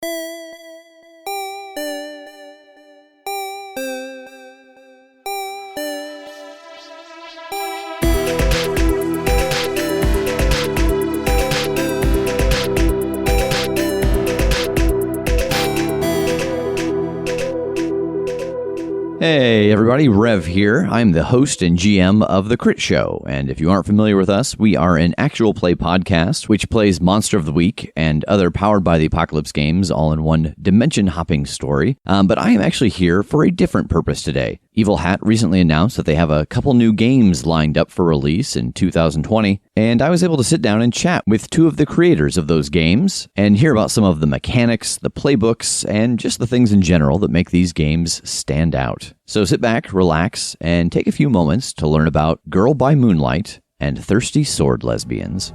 Hey everybody, Rev here. I'm the host and GM of The Crit Show, and if you aren't familiar with us, we are an actual play podcast which plays Monster of the Week and other Powered by the Apocalypse games all in one dimension-hopping story. But I am actually here for a different purpose today. Evil Hat recently announced that they have a couple new games lined up for release in 2020, and I was able to sit down and chat with two of the creators of those games and hear about some of the mechanics, the playbooks, and just the things in general that make these games stand out. So sit back, relax, and take a few moments to learn about Girl by Moonlight and Thirsty Sword Lesbians.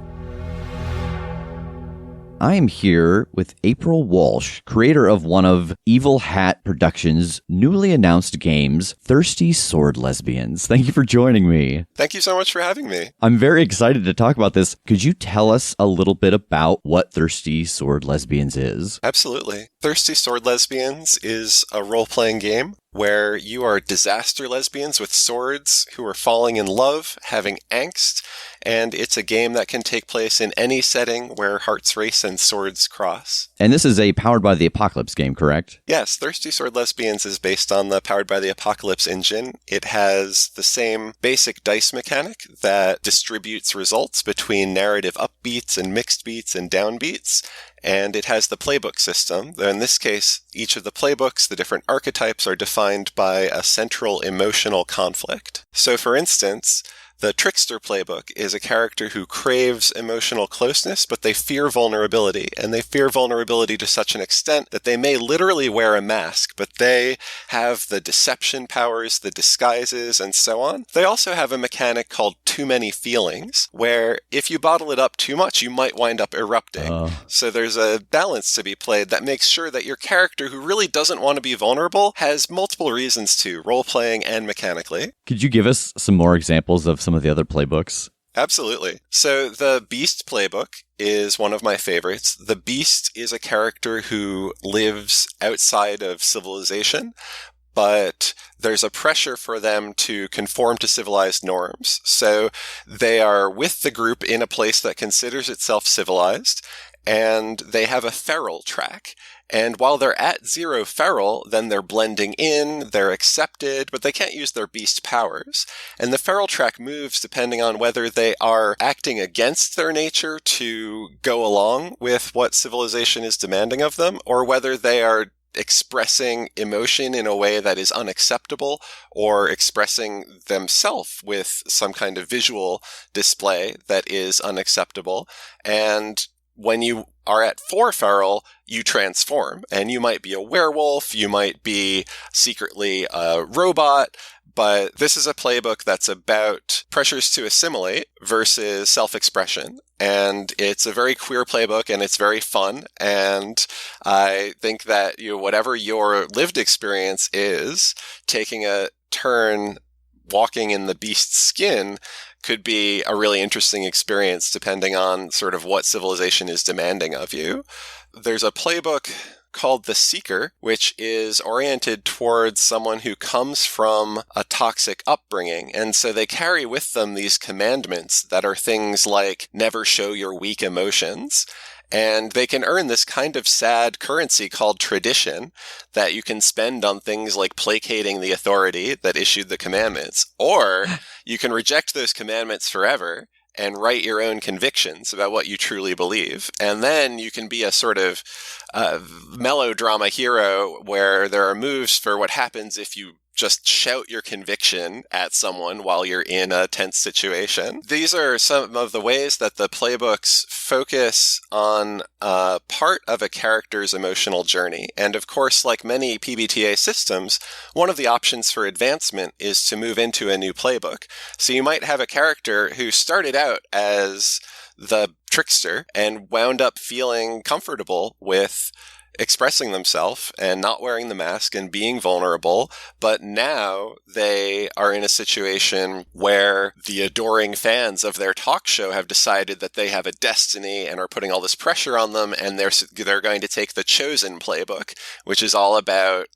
I am here with April Walsh, creator of one of Evil Hat Productions' newly announced games, Thirsty Sword Lesbians. Thank you for joining me. Thank you so much for having me. I'm very excited to talk about this. Could you tell us a little bit about what Thirsty Sword Lesbians is? Absolutely. Thirsty Sword Lesbians is a role-playing game where you are disaster lesbians with swords who are falling in love, having angst, and it's a game that can take place in any setting where hearts race and swords cross. And this is a Powered by the Apocalypse game, correct? Yes, Thirsty Sword Lesbians is based on the Powered by the Apocalypse engine. It has the same basic dice mechanic that distributes results between narrative upbeats and mixed beats and downbeats. And it has the playbook system. In this case, each of the playbooks, the different archetypes, are defined by a central emotional conflict. So for instance, the Trickster playbook is a character who craves emotional closeness, but they fear vulnerability. And they fear vulnerability to such an extent that they may literally wear a mask, but they have the deception powers, the disguises, and so on. They also have a mechanic called too many feelings, where if you bottle it up too much, you might wind up erupting. So there's a balance to be played that makes sure that your character, who really doesn't want to be vulnerable, has multiple reasons to, role-playing and mechanically. Could you give us some more examples of some of the other playbooks? Absolutely. So the Beast playbook is one of my favorites. The Beast is a character who lives outside of civilization, but there's a pressure for them to conform to civilized norms. So they are with the group in a place that considers itself civilized, and they have a feral track. And while they're at 0 feral, then they're blending in, they're accepted, but they can't use their beast powers. And the feral track moves depending on whether they are acting against their nature to go along with what civilization is demanding of them, or whether they are expressing emotion in a way that is unacceptable, or expressing themselves with some kind of visual display that is unacceptable. And when you are at 4 feral, you transform, and you might be a werewolf, you might be secretly a robot, but this is a playbook that's about pressures to assimilate versus self-expression. And it's a very queer playbook, and it's very fun. And I think that whatever your lived experience is, taking a turn walking in the beast's skin could be a really interesting experience depending on sort of what civilization is demanding of you. There's a playbook called The Seeker, which is oriented towards someone who comes from a toxic upbringing. And so they carry with them these commandments that are things like never show your weak emotions. And they can earn this kind of sad currency called tradition that you can spend on things like placating the authority that issued the commandments. Or you can reject those commandments forever and write your own convictions about what you truly believe. And then you can be a sort of melodrama hero where there are moves for what happens if you just shout your conviction at someone while you're in a tense situation. These are some of the ways that the playbooks focus on part of a character's emotional journey. And of course, like many PBTA systems, one of the options for advancement is to move into a new playbook. So you might have a character who started out as the trickster and wound up feeling comfortable with expressing themselves and not wearing the mask and being vulnerable, but now they are in a situation where the adoring fans of their talk show have decided that they have a destiny and are putting all this pressure on them, and they're going to take the Chosen playbook, which is all about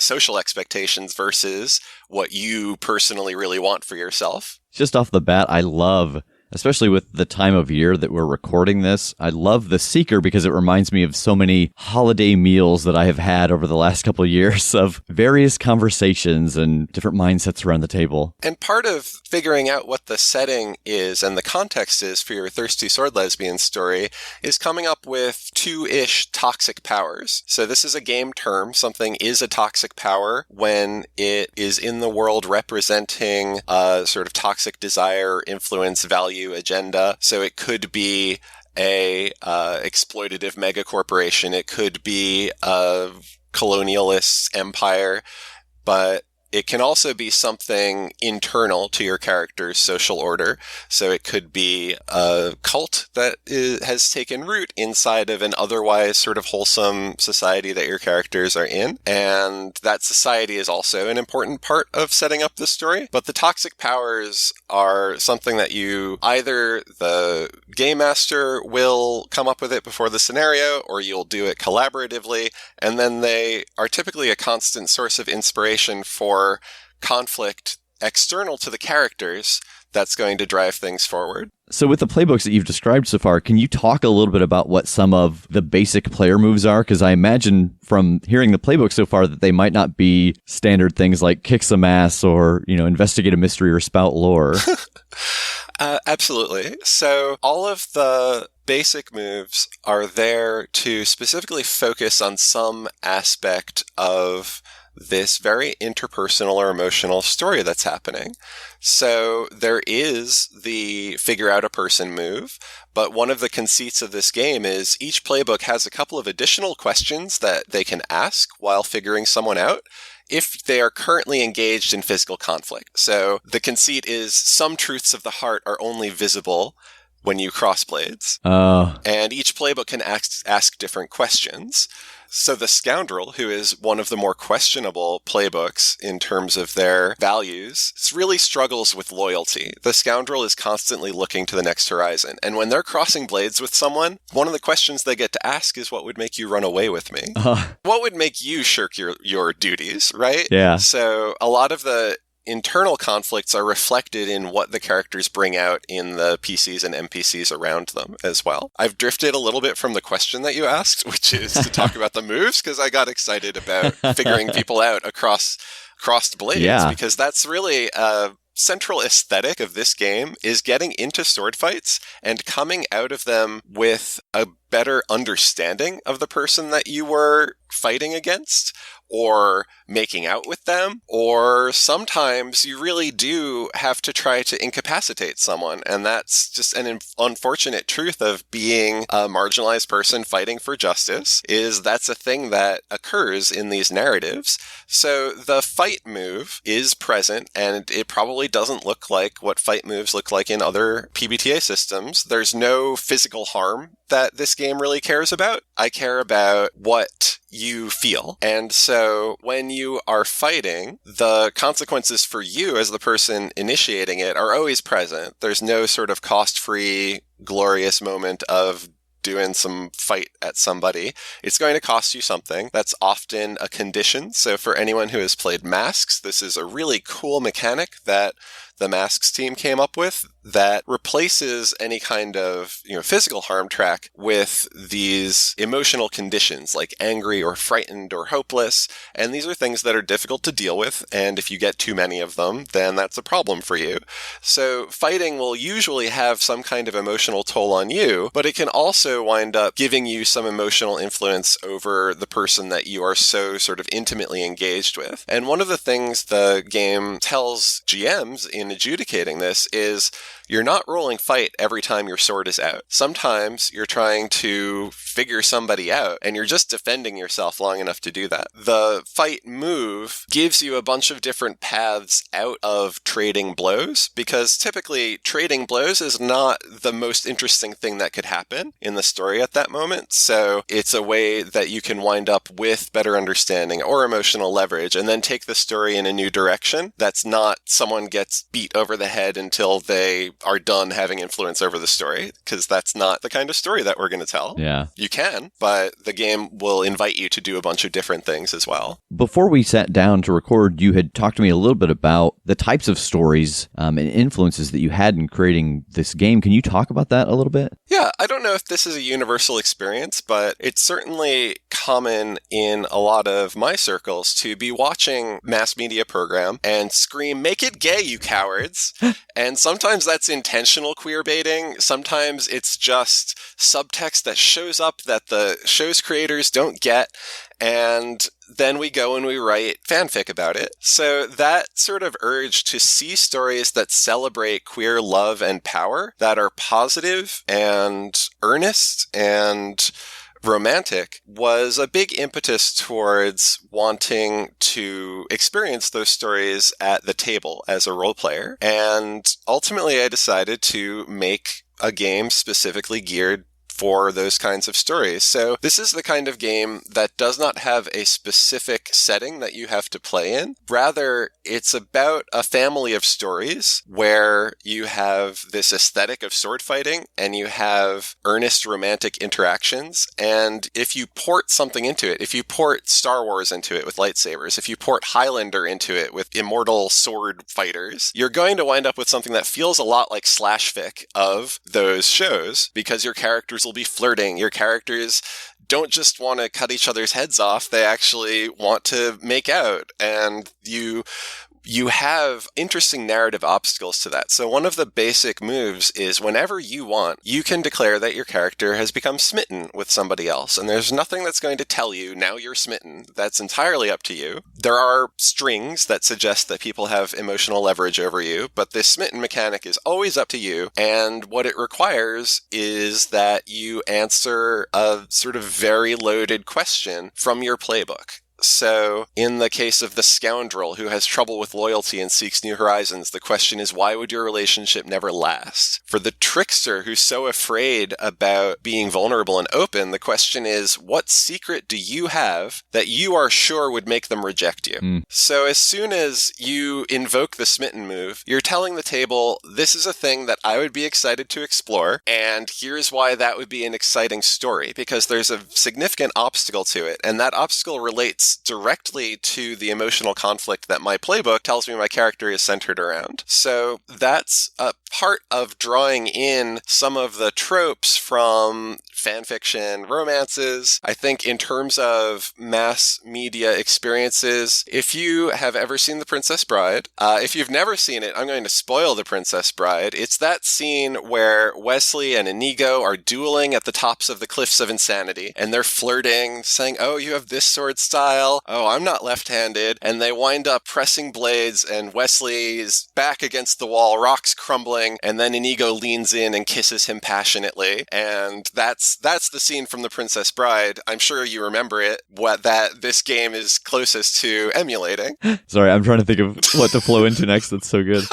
social expectations versus what you personally really want for yourself. Just off the bat, I love, especially with the time of year that we're recording this, I love the Seeker because it reminds me of so many holiday meals that I have had over the last couple of years of various conversations and different mindsets around the table. And part of figuring out what the setting is and the context is for your Thirsty Sword Lesbian story is coming up with 2-ish toxic powers. So this is a game term. Something is a toxic power when it is in the world representing a sort of toxic desire, influence, value, agenda. So it could be a exploitative megacorporation. It could be a colonialist empire, but it can also be something internal to your character's social order. So it could be a cult that has taken root inside of an otherwise sort of wholesome society that your characters are in. And that society is also an important part of setting up the story. But the toxic powers are something that you either the game master will come up with it before the scenario, or you'll do it collaboratively. And then they are typically a constant source of inspiration for conflict external to the characters that's going to drive things forward. So with the playbooks that you've described so far, can you talk a little bit about what some of the basic player moves are? Because I imagine from hearing the playbook so far that they might not be standard things like kick some ass or, investigate a mystery or spout lore. Absolutely. So all of the basic moves are there to specifically focus on some aspect of this very interpersonal or emotional story that's happening. So there is the figure out a person move, but one of the conceits of this game is each playbook has a couple of additional questions that they can ask while figuring someone out if they are currently engaged in physical conflict. So the conceit is some truths of the heart are only visible when you cross blades. And each playbook can ask different questions. So the Scoundrel, who is one of the more questionable playbooks in terms of their values, really struggles with loyalty. The Scoundrel is constantly looking to the next horizon. And when they're crossing blades with someone, one of the questions they get to ask is, what would make you run away with me? What would make you shirk your duties, right? Yeah. So a lot of the internal conflicts are reflected in what the characters bring out in the PCs and NPCs around them as well. I've drifted a little bit from the question that you asked, which is to talk about the moves, because I got excited about figuring people out across crossed blades, because that's really a central aesthetic of this game is getting into sword fights and coming out of them with a better understanding of the person that you were fighting against, or making out with them, or sometimes you really do have to try to incapacitate someone. And that's just an unfortunate truth of being a marginalized person fighting for justice, is that's a thing that occurs in these narratives. So the fight move is present, and it probably doesn't look like what fight moves look like in other PBTA systems. There's no physical harm that this game really cares about. I care about what you feel. And so when you are fighting, the consequences for you as the person initiating it are always present. There's no sort of cost-free, glorious moment of doing some fight at somebody. It's going to cost you something. That's often a condition. So for anyone who has played Masks, this is a really cool mechanic that the Masks team came up with that replaces any kind of physical harm track with these emotional conditions like angry or frightened or hopeless. And these are things that are difficult to deal with. And if you get too many of them, then that's a problem for you. So fighting will usually have some kind of emotional toll on you, but it can also wind up giving you some emotional influence over the person that you are so sort of intimately engaged with. And one of the things the game tells GMs in adjudicating this is you're not rolling fight every time your sword is out. Sometimes you're trying to figure somebody out and you're just defending yourself long enough to do that. The fight move gives you a bunch of different paths out of trading blows, because typically trading blows is not the most interesting thing that could happen in the story at that moment. So it's a way that you can wind up with better understanding or emotional leverage and then take the story in a new direction. That's not someone gets beat over the head until they are done having influence over the story, because that's not the kind of story that we're going to tell. Yeah. You can, but the game will invite you to do a bunch of different things as well. Before we sat down to record, you had talked to me a little bit about the types of stories and influences that you had in creating this game. Can you talk about that a little bit? Yeah, I don't know if this is a universal experience, but it's certainly common in a lot of my circles to be watching mass media program and scream, "Make it gay, you cowards." And sometimes that's intentional queer baiting. Sometimes it's just subtext that shows up that the show's creators don't get. And then we go and we write fanfic about it. So that sort of urge to see stories that celebrate queer love and power, that are positive and earnest and romantic, was a big impetus towards wanting to experience those stories at the table as a role player. And ultimately I decided to make a game specifically geared for those kinds of stories. So this is the kind of game that does not have a specific setting that you have to play in. Rather, it's about a family of stories where you have this aesthetic of sword fighting and you have earnest romantic interactions. And if you port something into it, if you port Star Wars into it with lightsabers, if you port Highlander into it with immortal sword fighters, you're going to wind up with something that feels a lot like slash fic of those shows, because your characters will be flirting. Your characters don't just want to cut each other's heads off. They actually want to make out. And you have interesting narrative obstacles to that. So one of the basic moves is whenever you want, you can declare that your character has become smitten with somebody else. And there's nothing that's going to tell you, now you're smitten. That's entirely up to you. There are strings that suggest that people have emotional leverage over you, but this smitten mechanic is always up to you. And what it requires is that you answer a sort of very loaded question from your playbook. So, in the case of the scoundrel who has trouble with loyalty and seeks new horizons, the question is, why would your relationship never last? For the trickster who's so afraid about being vulnerable and open, the question is, what secret do you have that you are sure would make them reject you? So, as soon as you invoke the smitten move, you're telling the table, this is a thing that I would be excited to explore, and here's why that would be an exciting story, because there's a significant obstacle to it, and that obstacle relates directly to the emotional conflict that my playbook tells me my character is centered around. So that's a part of drawing in some of the tropes from fan fiction, romances. I think in terms of mass media experiences, if you have ever seen The Princess Bride, if you've never seen it, I'm going to spoil The Princess Bride. It's that scene where Wesley and Inigo are dueling at the tops of the cliffs of insanity, and they're flirting, saying, oh, you have this sword style. Oh, I'm not left-handed. And they wind up pressing blades, and Wesley is back against the wall, rocks crumbling, and then Inigo leans in and kisses him passionately. And that's the scene from The Princess Bride. I'm sure you remember it, what that this game is closest to emulating. Sorry, I'm trying to think of what to flow into next. That's so good.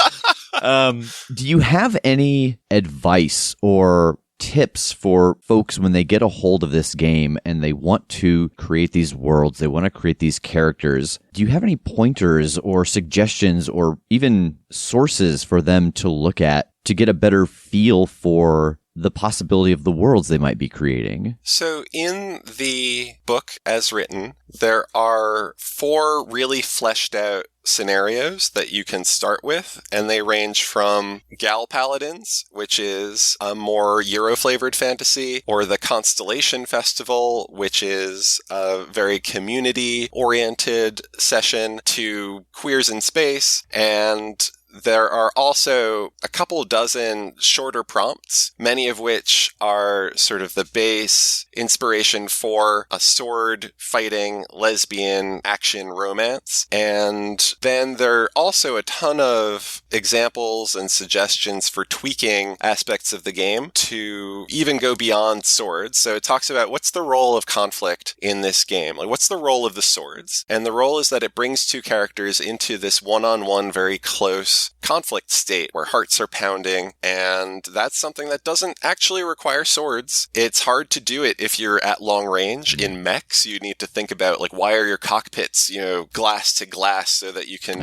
Do you have any advice or tips for folks when they get a hold of this game and they want to create these worlds, they want to create these characters? Do you have any pointers or suggestions or even sources for them to look at to get a better feel for the possibility of the worlds they might be creating? So in the book as written, there are 4 really fleshed out scenarios that you can start with, and they range from Gal Paladins, which is a more Euro-flavored fantasy, or the Constellation Festival, which is a very community-oriented session, to Queers in Space, and there are also a couple dozen shorter prompts, many of which are sort of the base inspiration for a sword fighting lesbian action romance. And then there are also a ton of examples and suggestions for tweaking aspects of the game to even go beyond swords. So it talks about what's the role of conflict in this game? Like, what's the role of the swords? And the role is that it brings two characters into this one-on-one, very close conflict state where hearts are pounding. And that's something that doesn't actually require swords. It's hard to do it if you're at long range. In mechs, you need to think about, like, why are your cockpits, glass to glass so that you can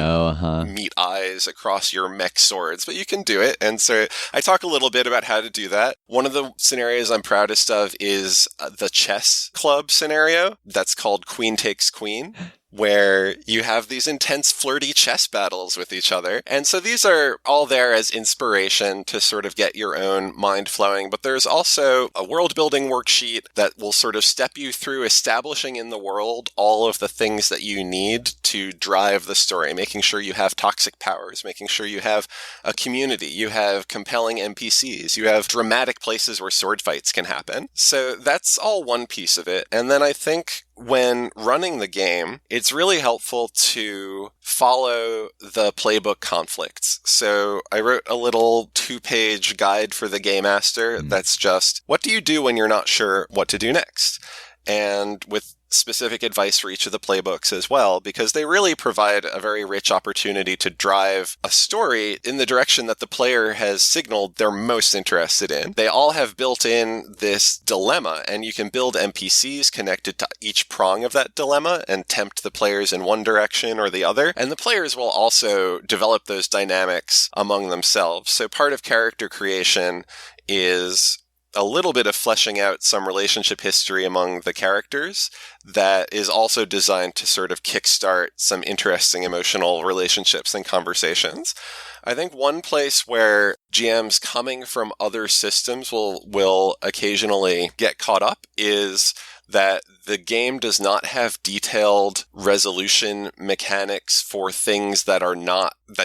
meet eyes across your mech swords, but you can do it. And so I talk a little bit about how to do that. One of the scenarios I'm proudest of is the chess club scenario that's called Queen Takes Queen, where you have these intense flirty chess battles with each other. And so these are all there as inspiration to sort of get your own mind flowing. But there's also a world building worksheet that will sort of step you through establishing in the world all of the things that you need to drive the story, making sure you have toxic powers, making sure you have a community, you have compelling NPCs, you have dramatic places where sword fights can happen. So that's all one piece of it. And then I think when running the game, it's really helpful to follow the playbook conflicts. So I wrote a little 2-page guide for the game master that's just, what do you do when you're not sure what to do next? And with specific advice for each of the playbooks as well, because they really provide a very rich opportunity to drive a story in the direction that the player has signaled they're most interested in. They all have built in this dilemma, and you can build NPCs connected to each prong of that dilemma and tempt the players in one direction or the other. And the players will also develop those dynamics among themselves. So part of character creation is a little bit of fleshing out some relationship history among the characters that is also designed to sort of kickstart some interesting emotional relationships and conversations. I think one place where GMs coming from other systems will occasionally get caught up is that the game does not have detailed resolution mechanics for things that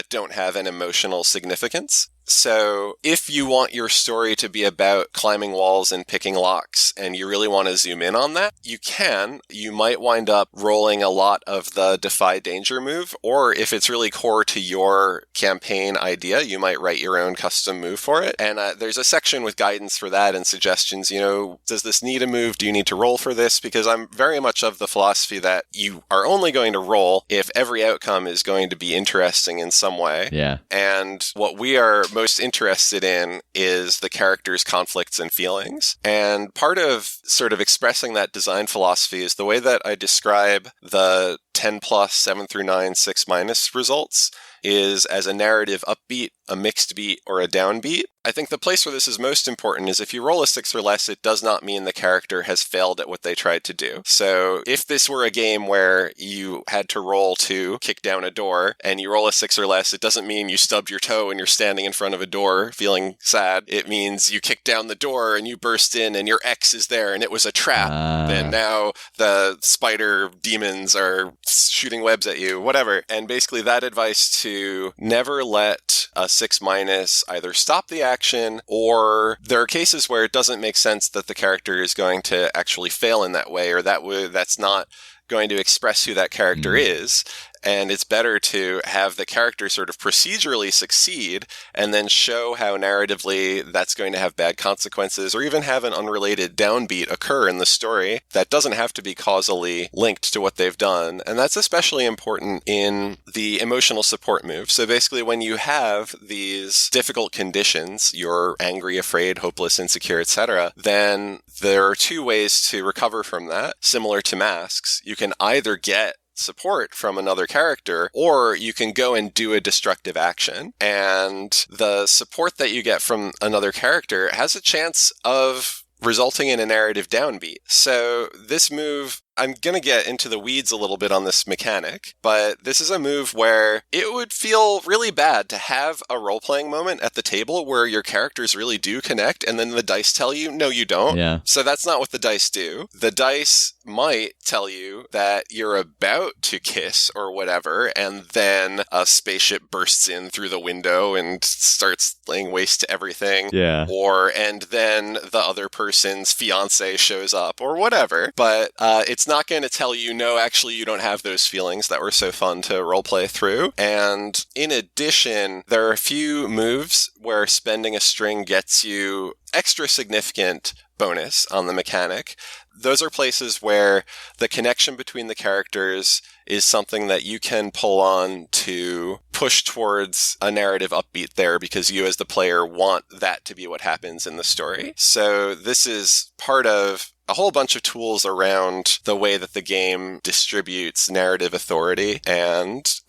don't have an emotional significance. So if you want your story to be about climbing walls and picking locks, and you really want to zoom in on that, you can. You might wind up rolling a lot of the Defy Danger move, or if it's really core to your campaign idea, you might write your own custom move for it. And there's a section with guidance for that and suggestions. Does this need a move? Do you need to roll for this? Because I'm very much of the philosophy that you are only going to roll if every outcome is going to be interesting in some way. Yeah. And what we are most interested in is the characters' conflicts and feelings. And part of sort of expressing that design philosophy is the way that I describe the 10 plus, 7 through 9, 6 minus results is as a narrative upbeat, a mixed beat, or a downbeat. I think the place where this is most important is if you roll a 6 or less, it does not mean the character has failed at what they tried to do. So if this were a game where you had to roll to kick down a door and you roll a 6 or less, it doesn't mean you stubbed your toe and you're standing in front of a door feeling sad. It means you kicked down the door and you burst in and your ex is there and it was a trap. And now the spider demons are shooting webs at you, whatever. And basically that advice to never let a 6 minus either stop the action, or there are cases where it doesn't make sense that the character is going to actually fail in that way, or that's not going to express who that character is. And it's better to have the character sort of procedurally succeed and then show how narratively that's going to have bad consequences, or even have an unrelated downbeat occur in the story that doesn't have to be causally linked to what they've done. And that's especially important in the emotional support move. So basically when you have these difficult conditions, you're angry, afraid, hopeless, insecure, etc., then there are two ways to recover from that. Similar to masks, you can either get support from another character, or you can go and do a destructive action. And the support that you get from another character has a chance of resulting in a narrative downbeat. So this move I'm going to get into the weeds a little bit on this mechanic, but this is a move where it would feel really bad to have a role-playing moment at the table where your characters really do connect, and then the dice tell you, no, you don't. Yeah. So that's not what the dice do. The dice might tell you that you're about to kiss or whatever, and then a spaceship bursts in through the window and starts laying waste to everything. Yeah. And then the other person's fiance shows up or whatever. But it's not going to tell you, no, actually, you don't have those feelings that were so fun to roleplay through. And in addition, there are a few moves where spending a string gets you extra significant bonus on the mechanic. Those are places where the connection between the characters is something that you can pull on to push towards a narrative upbeat there because you as the player want that to be what happens in the story. So this is part of a whole bunch of tools around the way that the game distributes narrative authority and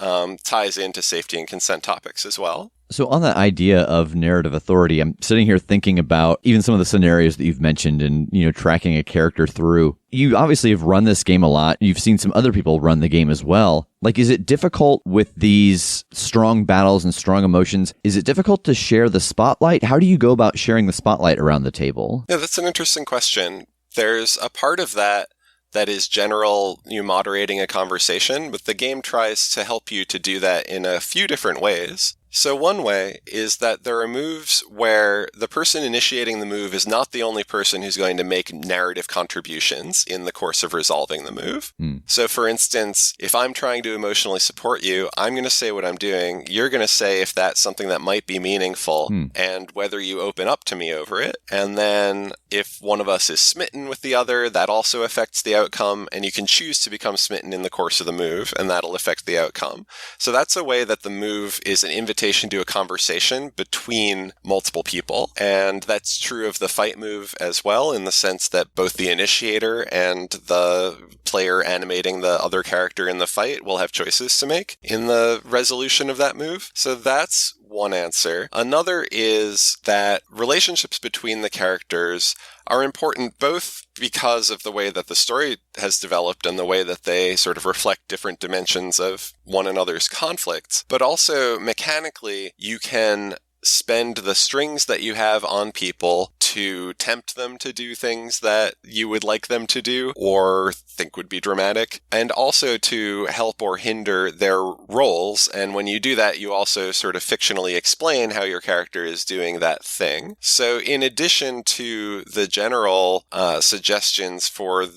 ties into safety and consent topics as well. So on that idea of narrative authority, I'm sitting here thinking about even some of the scenarios that you've mentioned and, tracking a character through. You obviously have run this game a lot. You've seen some other people run the game as well. Like, is it difficult with these strong battles and strong emotions? Is it difficult to share the spotlight? How do you go about sharing the spotlight around the table? Yeah, that's an interesting question. There's a part of that is general, you moderating a conversation, but the game tries to help you to do that in a few different ways. So one way is that there are moves where the person initiating the move is not the only person who's going to make narrative contributions in the course of resolving the move. So for instance, if I'm trying to emotionally support you, I'm going to say what I'm doing. You're going to say if that's something that might be meaningful and whether you open up to me over it. And then if one of us is smitten with the other, that also affects the outcome. And you can choose to become smitten in the course of the move, and that'll affect the outcome. So that's a way that the move is an invitation to a conversation between multiple people. And that's true of the fight move as well, in the sense that both the initiator and the player animating the other character in the fight will have choices to make in the resolution of that move. So that's one answer. Another is that relationships between the characters are important both because of the way that the story has developed and the way that they sort of reflect different dimensions of one another's conflicts, but also mechanically you can spend the strings that you have on people to tempt them to do things that you would like them to do or think would be dramatic, and also to help or hinder their roles. And when you do that, you also sort of fictionally explain how your character is doing that thing. So in addition to the general suggestions for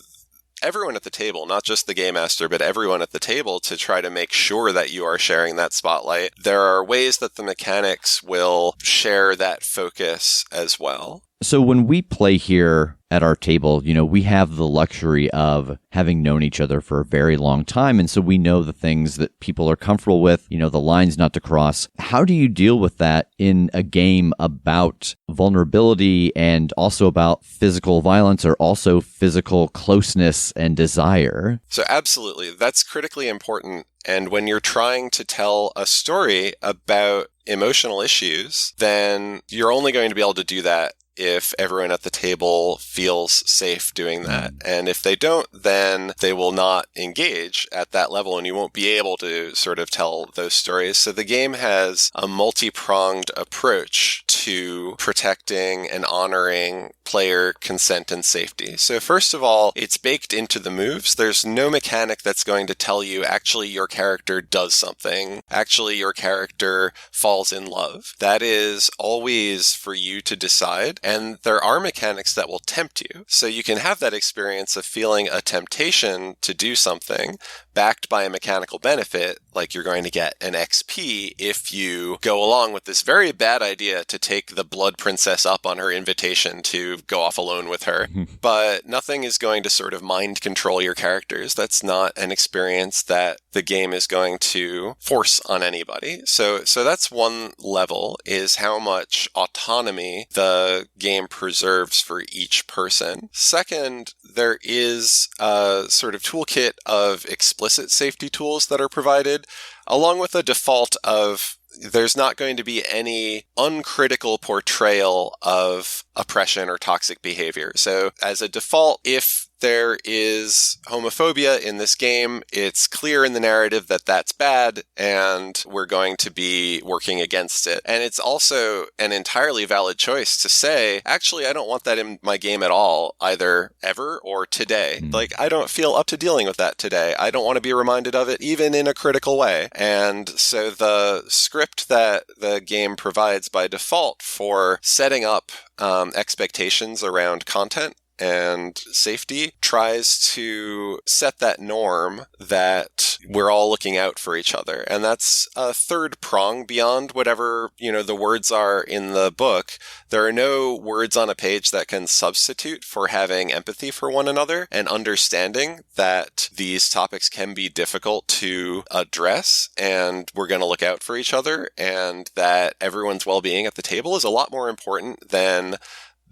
everyone at the table, not just the game master, but everyone at the table, to try to make sure that you are sharing that spotlight, there are ways that the mechanics will share that focus as well. So when we play here at our table, we have the luxury of having known each other for a very long time. And so we know the things that people are comfortable with, the lines not to cross. How do you deal with that in a game about vulnerability and also about physical violence or also physical closeness and desire? So absolutely, that's critically important. And when you're trying to tell a story about emotional issues, then you're only going to be able to do that if everyone at the table feels safe doing that. And if they don't, then they will not engage at that level and you won't be able to sort of tell those stories. So the game has a multi-pronged approach to protecting and honoring player consent and safety. So first of all, it's baked into the moves. There's no mechanic that's going to tell you actually your character does something. Actually, your character falls in love. That is always for you to decide. And there are mechanics that will tempt you. So you can have that experience of feeling a temptation to do something backed by a mechanical benefit, like you're going to get an XP if you go along with this very bad idea to take the blood princess up on her invitation to go off alone with her. But nothing is going to sort of mind control your characters. That's not an experience that the game is going to force on anybody. So that's one level, is how much autonomy the game preserves for each person. Second, there is a sort of toolkit of explicit safety tools that are provided, along with a default of there's not going to be any uncritical portrayal of oppression or toxic behavior. So as a default, if there is homophobia in this game. It's clear in the narrative that that's bad, and we're going to be working against it. And it's also an entirely valid choice to say, actually, I don't want that in my game at all, either ever or today. Like, I don't feel up to dealing with that today. I don't want to be reminded of it, even in a critical way. And so the script that the game provides by default for setting up expectations around content and safety tries to set that norm that we're all looking out for each other. And that's a third prong beyond whatever, the words are in the book. There are no words on a page that can substitute for having empathy for one another and understanding that these topics can be difficult to address, and we're going to look out for each other, and that everyone's well-being at the table is a lot more important than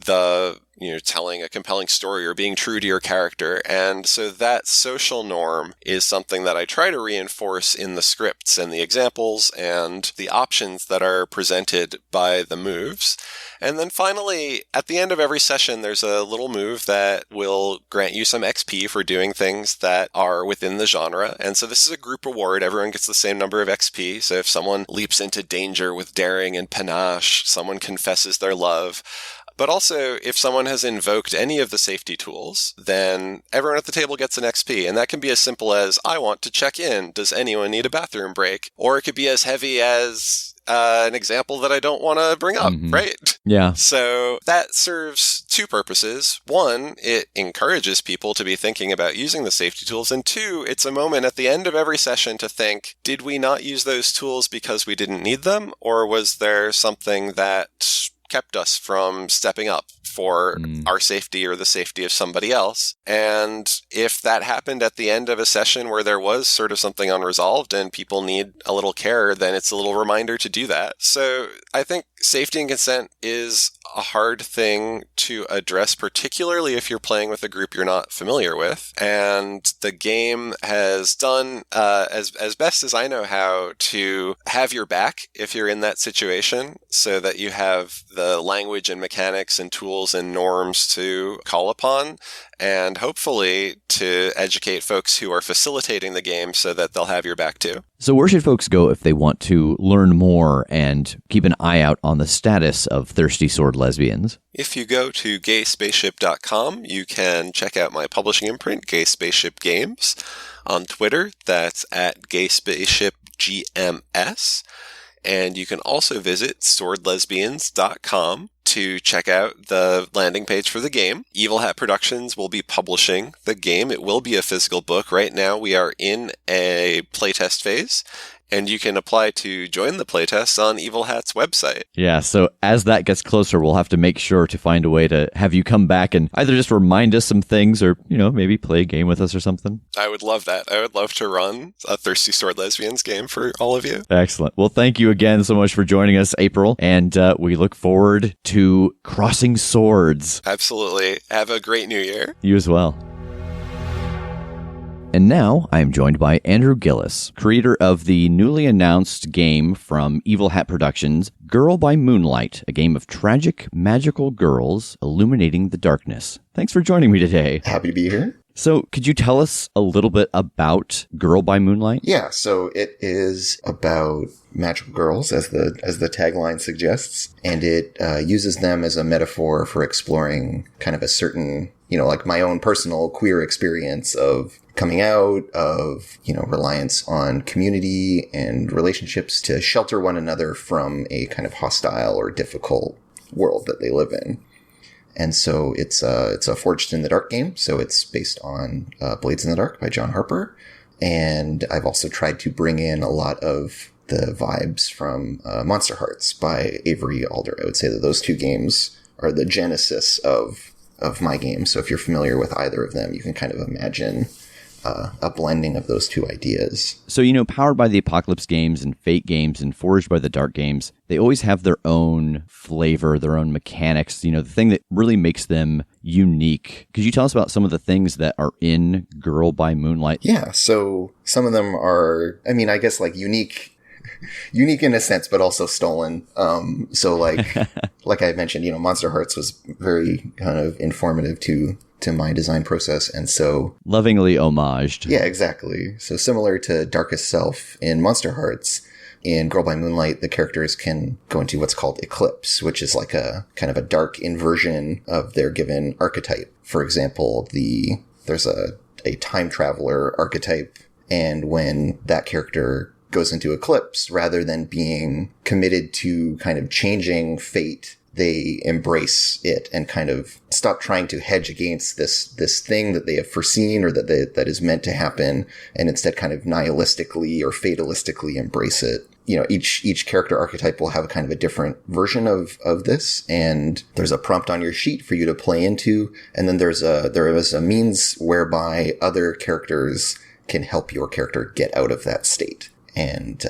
the telling a compelling story or being true to your character. And so that social norm is something that I try to reinforce in the scripts and the examples and the options that are presented by the moves. And then finally, at the end of every session, there's a little move that will grant you some XP for doing things that are within the genre. And so this is a group reward. Everyone gets the same number of XP. So if someone leaps into danger with daring and panache, someone confesses their love. But also, if someone has invoked any of the safety tools, then everyone at the table gets an XP. And that can be as simple as, I want to check in. Does anyone need a bathroom break? Or it could be as heavy as an example that I don't want to bring up, right? Yeah. So that serves two purposes. One, it encourages people to be thinking about using the safety tools. And two, it's a moment at the end of every session to think, did we not use those tools because we didn't need them? Or was there something that kept us from stepping up for our safety or the safety of somebody else? And if that happened at the end of a session where there was sort of something unresolved and people need a little care, then it's a little reminder to do that. So I think safety and consent is a hard thing to address, particularly if you're playing with a group you're not familiar with. And the game has done as best as I know how to have your back if you're in that situation, so that you have the language and mechanics and tools and norms to call upon, and hopefully to educate folks who are facilitating the game so that they'll have your back too. So where should folks go if they want to learn more and keep an eye out on the status of Thirsty Sword Lesbians? If you go to gayspaceship.com, you can check out my publishing imprint, Gay Spaceship Games. On Twitter, that's at gayspaceshipgms. And you can also visit swordlesbians.com to check out the landing page for the game. Evil Hat Productions will be publishing the game. It will be a physical book. Right now, we are in a playtest phase, and you can apply to join the playtest on Evil Hat's website. Yeah, so as that gets closer, we'll have to make sure to find a way to have you come back and either just remind us some things or, maybe play a game with us or something. I would love that. I would love to run a Thirsty Sword Lesbians game for all of you. Excellent. Well, thank you again so much for joining us, April, and we look forward to crossing swords. Absolutely. Have a great new year. You as well. And now I am joined by Andrew Gillis, creator of the newly announced game from Evil Hat Productions, Girl by Moonlight, a game of tragic, magical girls illuminating the darkness. Thanks for joining me today. Happy to be here. So could you tell us a little bit about Girl by Moonlight? Yeah, so it is about magical girls, as the tagline suggests, and it uses them as a metaphor for exploring kind of a certain, like my own personal queer experience of coming out, of, reliance on community and relationships to shelter one another from a kind of hostile or difficult world that they live in. And so it's a Forged in the Dark game. So it's based on Blades in the Dark by John Harper. And I've also tried to bring in a lot of the vibes from Monster Hearts by Avery Alder. I would say that those two games are the genesis of my game. So if you're familiar with either of them, you can kind of imagine a blending of those two ideas. So, Powered by the Apocalypse games and Fate games and Forged by the Dark games, they always have their own flavor, their own mechanics, the thing that really makes them unique. Could you tell us about some of the things that are in Girl by Moonlight? Yeah, so some of them are, I guess like unique unique in a sense, but also stolen. So like I mentioned, Monster Hearts was very kind of informative to my design process. And so lovingly homaged. Yeah, exactly. So similar to Darkest Self in Monster Hearts, in Girl by Moonlight, the characters can go into what's called Eclipse, which is like a kind of a dark inversion of their given archetype. For example, there's a time traveler archetype, and when that character goes into Eclipse, rather than being committed to kind of changing fate, they embrace it and kind of stop trying to hedge against this thing that they have foreseen or that is meant to happen, and instead kind of nihilistically or fatalistically embrace it. Each character archetype will have a kind of a different version of this, and there's a prompt on your sheet for you to play into, and then there is a means whereby other characters can help your character get out of that state. And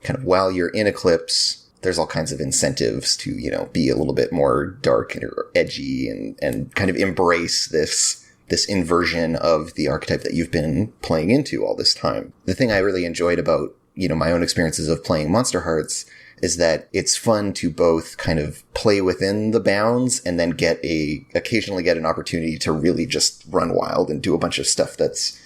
kind of while you're in Eclipse, there's all kinds of incentives to, be a little bit more dark or edgy and kind of embrace this inversion of the archetype that you've been playing into all this time. The thing I really enjoyed about, my own experiences of playing Monster Hearts is that it's fun to both kind of play within the bounds and then occasionally get an opportunity to really just run wild and do a bunch of stuff that's,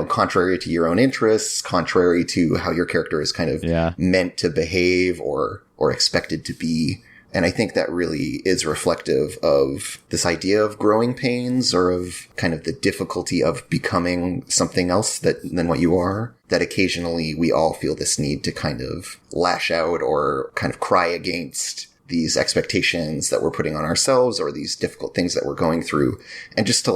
contrary to your own interests, contrary to how your character is kind of meant to behave or expected to be. And I think that really is reflective of this idea of growing pains, or of kind of the difficulty of becoming something else than what you are. That occasionally we all feel this need to kind of lash out or kind of cry against these expectations that we're putting on ourselves, or these difficult things that we're going through, and just to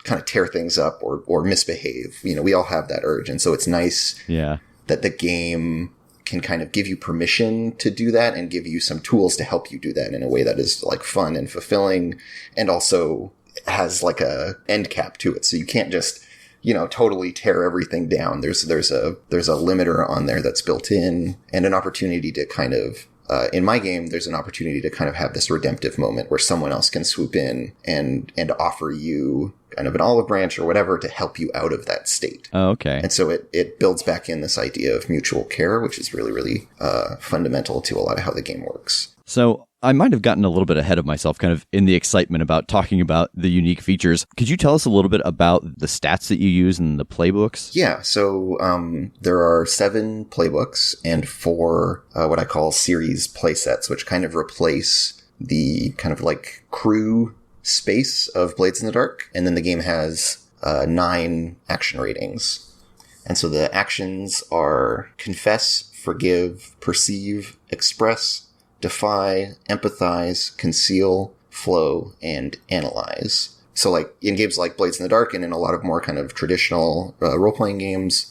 kind of tear things up or misbehave. We all have that urge. And so it's nice that the game can kind of give you permission to do that and give you some tools to help you do that in a way that is fun and fulfilling, and also has a end cap to it. So you can't just, totally tear everything down. There's a limiter on there that's built in, and an opportunity to kind of, in my game, there's an opportunity to kind of have this redemptive moment where someone else can swoop in and offer you kind of an olive branch or whatever to help you out of that state. Oh, okay. And so it builds back in this idea of mutual care, which is really, really fundamental to a lot of how the game works. So I might have gotten a little bit ahead of myself kind of in the excitement about talking about the unique features. Could you tell us a little bit about the stats that you use in the playbooks? Yeah, so there are 7 playbooks and 4 what I call series playsets, which kind of replace the kind of crew space of Blades in the Dark. And then the game has 9 action ratings. And so the actions are confess, forgive, perceive, express, defy, empathize, conceal, flow, and analyze. So in games like Blades in the Dark and in a lot of more kind of traditional role-playing games,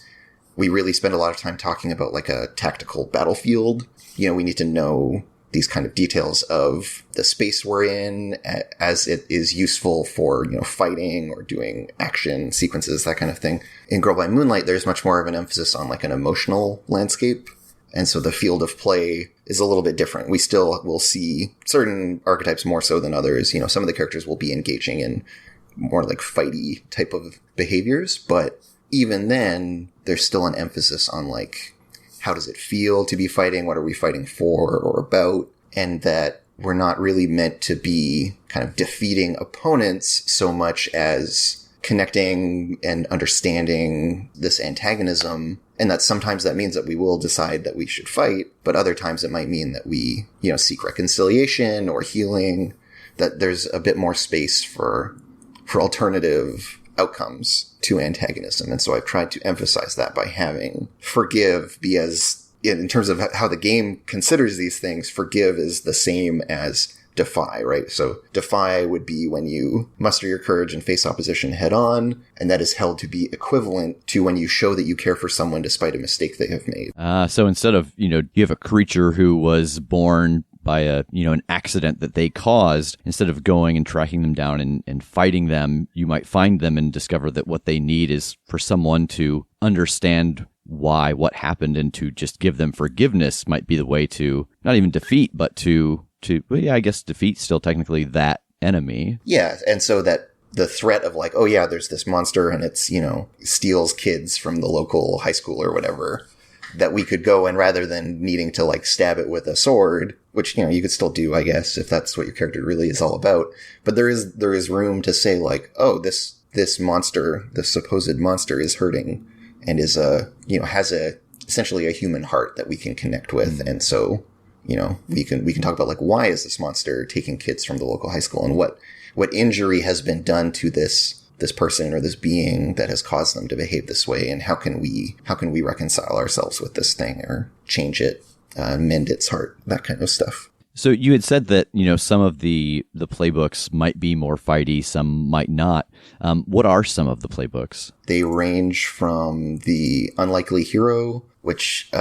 we really spend a lot of time talking about a tactical battlefield. We need to know these kind of details of the space we're in as it is useful for, fighting or doing action sequences, that kind of thing. In Girl by Moonlight, there's much more of an emphasis on an emotional landscape. And so the field of play is a little bit different. We still will see certain archetypes more so than others. Some of the characters will be engaging in more fighty type of behaviors. But even then, there's still an emphasis on how does it feel to be fighting? What are we fighting for or about? And that we're not really meant to be kind of defeating opponents so much as connecting and understanding this antagonism. And that sometimes that means that we will decide that we should fight, but other times it might mean that we, seek reconciliation or healing, that there's a bit more space for alternative outcomes to antagonism. And so I've tried to emphasize that by having forgive be in terms of how the game considers these things, forgive is the same as defy, right? So defy would be when you muster your courage and face opposition head on, and that is held to be equivalent to when you show that you care for someone despite a mistake they have made. So instead of, you have a creature who was born by an accident that they caused, instead of going and tracking them down and fighting them, you might find them and discover that what they need is for someone to understand what happened, and to just give them forgiveness might be the way to not even defeat, but I guess defeat still technically that enemy. Yeah. And so that the threat of oh yeah, there's this monster and it's, steals kids from the local high school or whatever. that we could go and rather than needing to like stab it with a sword, which, you know, you could still do, I guess, if that's what your character really is all about. But there is room to say like, oh, this monster, this supposed monster is hurting and is has essentially a human heart that we can connect with. And so, you know, we can talk about like, why is this monster taking kids from the local high school and what injury has been done to this person or this being that has caused them to behave this way, and how can we reconcile ourselves with this thing or change it, mend its heart, that kind of stuff. So you had said that, you know, some of the playbooks might be more fighty, some might not. What are some of the playbooks? They range from the Unlikely Hero, which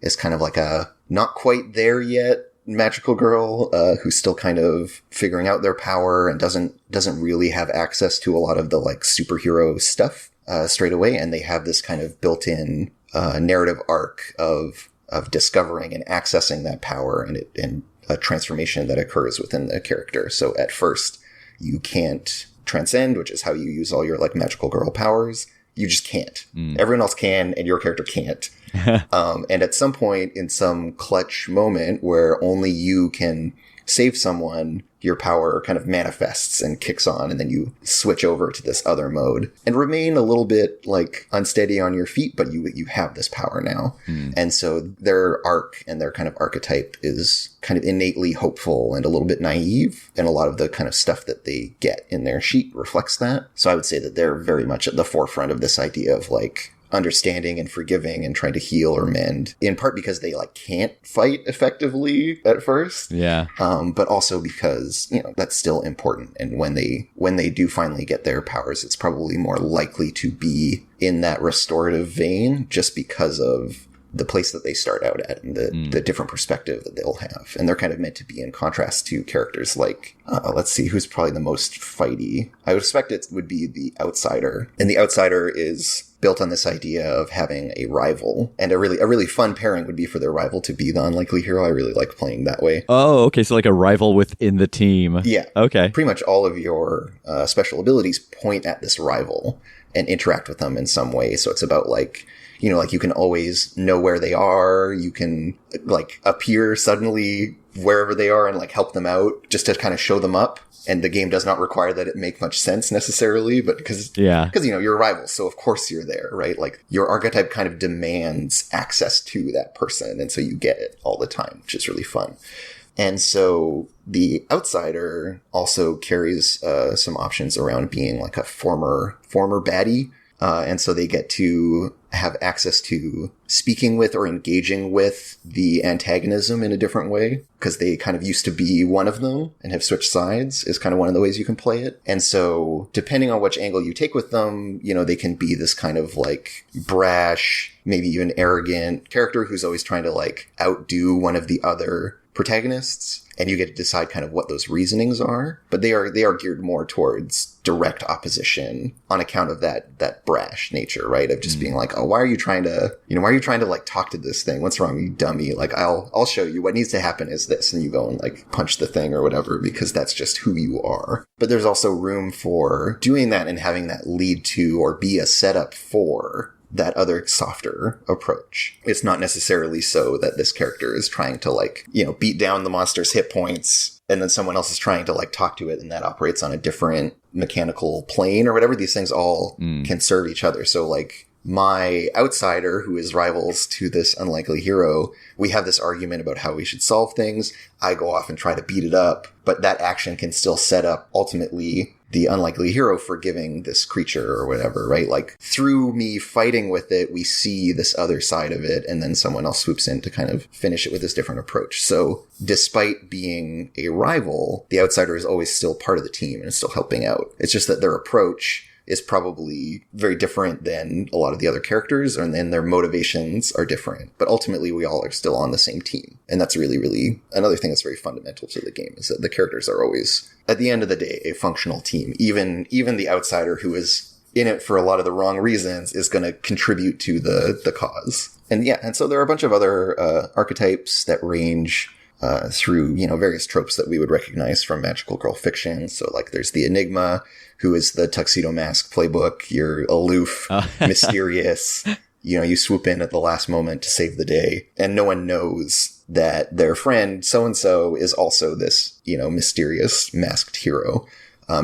is kind of like a not quite there yet magical girl who's still kind of figuring out their power and doesn't really have access to a lot of the like superhero stuff straight away, and they have this kind of built-in narrative arc of discovering and accessing that power and a transformation that occurs within the character. So at first you can't transcend, which is how you use all your like magical girl powers. You just can't. Everyone else can, and your character can't. And at some point in some clutch moment where only you can save someone, your power kind of manifests and kicks on, and then you switch over to this other mode and remain a little bit like unsteady on your feet, but you have this power now. And so their arc and their kind of archetype is kind of innately hopeful and a little bit naive, and a lot of the kind of stuff that they get in their sheet reflects that. So I would say that they're very much at the forefront of this idea of like understanding and forgiving and trying to heal or mend, in part because they like can't fight effectively at first. Yeah. But also because, you know, that's still important. And when they do finally get their powers, it's probably more likely to be in that restorative vein just because of the place that they start out at and the different perspective that they'll have. And they're kind of meant to be in contrast to characters like, let's see, who's probably the most fighty? I would expect it would be the Outsider. And the Outsider is built on this idea of having a rival. And a really fun pairing would be for their rival to be the Unlikely Hero. I really like playing that way. Oh, okay. So like a rival within the team. Yeah. Okay. Pretty much all of your special abilities point at this rival and interact with them in some way. So it's about like, you know, like you can always know where they are. You can like appear suddenly wherever they are and like help them out just to kind of show them up. And the game does not require that it make much sense necessarily, but because you know, you're rivals. So of course you're there, right? Like your archetype kind of demands access to that person. And so you get it all the time, which is really fun. And so the Outsider also carries some options around being like a former baddie. And so they get to have access to speaking with or engaging with the antagonism in a different way, because they kind of used to be one of them and have switched sides is kind of one of the ways you can play it. And so depending on which angle you take with them, you know, they can be this kind of like brash, maybe even arrogant character who's always trying to like outdo one of the other protagonists. And you get to decide kind of what those reasonings are, but they are geared more towards direct opposition on account of that brash nature, right? Of just being like, oh, why are you trying to like talk to this thing? What's wrong, you dummy? Like, I'll show you what needs to happen is this. And you go and like punch the thing or whatever, because that's just who you are. But there's also room for doing that and having that lead to or be a setup for that other softer approach. It's not necessarily so that this character is trying to like, you know, beat down the monster's hit points and then someone else is trying to like talk to it and that operates on a different mechanical plane or whatever. These things all can serve each other. So like my Outsider, who is rivals to this Unlikely Hero, we have this argument about how we should solve things. I go off and try to beat it up, but that action can still set up ultimately the Unlikely Hero forgiving this creature or whatever, right? Like through me fighting with it, we see this other side of it, and then someone else swoops in to kind of finish it with this different approach. So despite being a rival, the Outsider is always still part of the team and is still helping out. It's just that their approach is probably very different than a lot of the other characters, and then their motivations are different. But ultimately, we all are still on the same team. And that's really, really another thing that's very fundamental to the game, is that the characters are always, at the end of the day, a functional team. Even the Outsider, who is in it for a lot of the wrong reasons, is going to contribute to the cause. And so there are a bunch of other archetypes that range through, you know, various tropes that we would recognize from magical girl fiction. So like there's the Enigma, who is the tuxedo mask playbook. You're aloof, mysterious, you swoop in at the last moment to save the day, and no one knows that their friend so-and-so is also this, mysterious masked hero.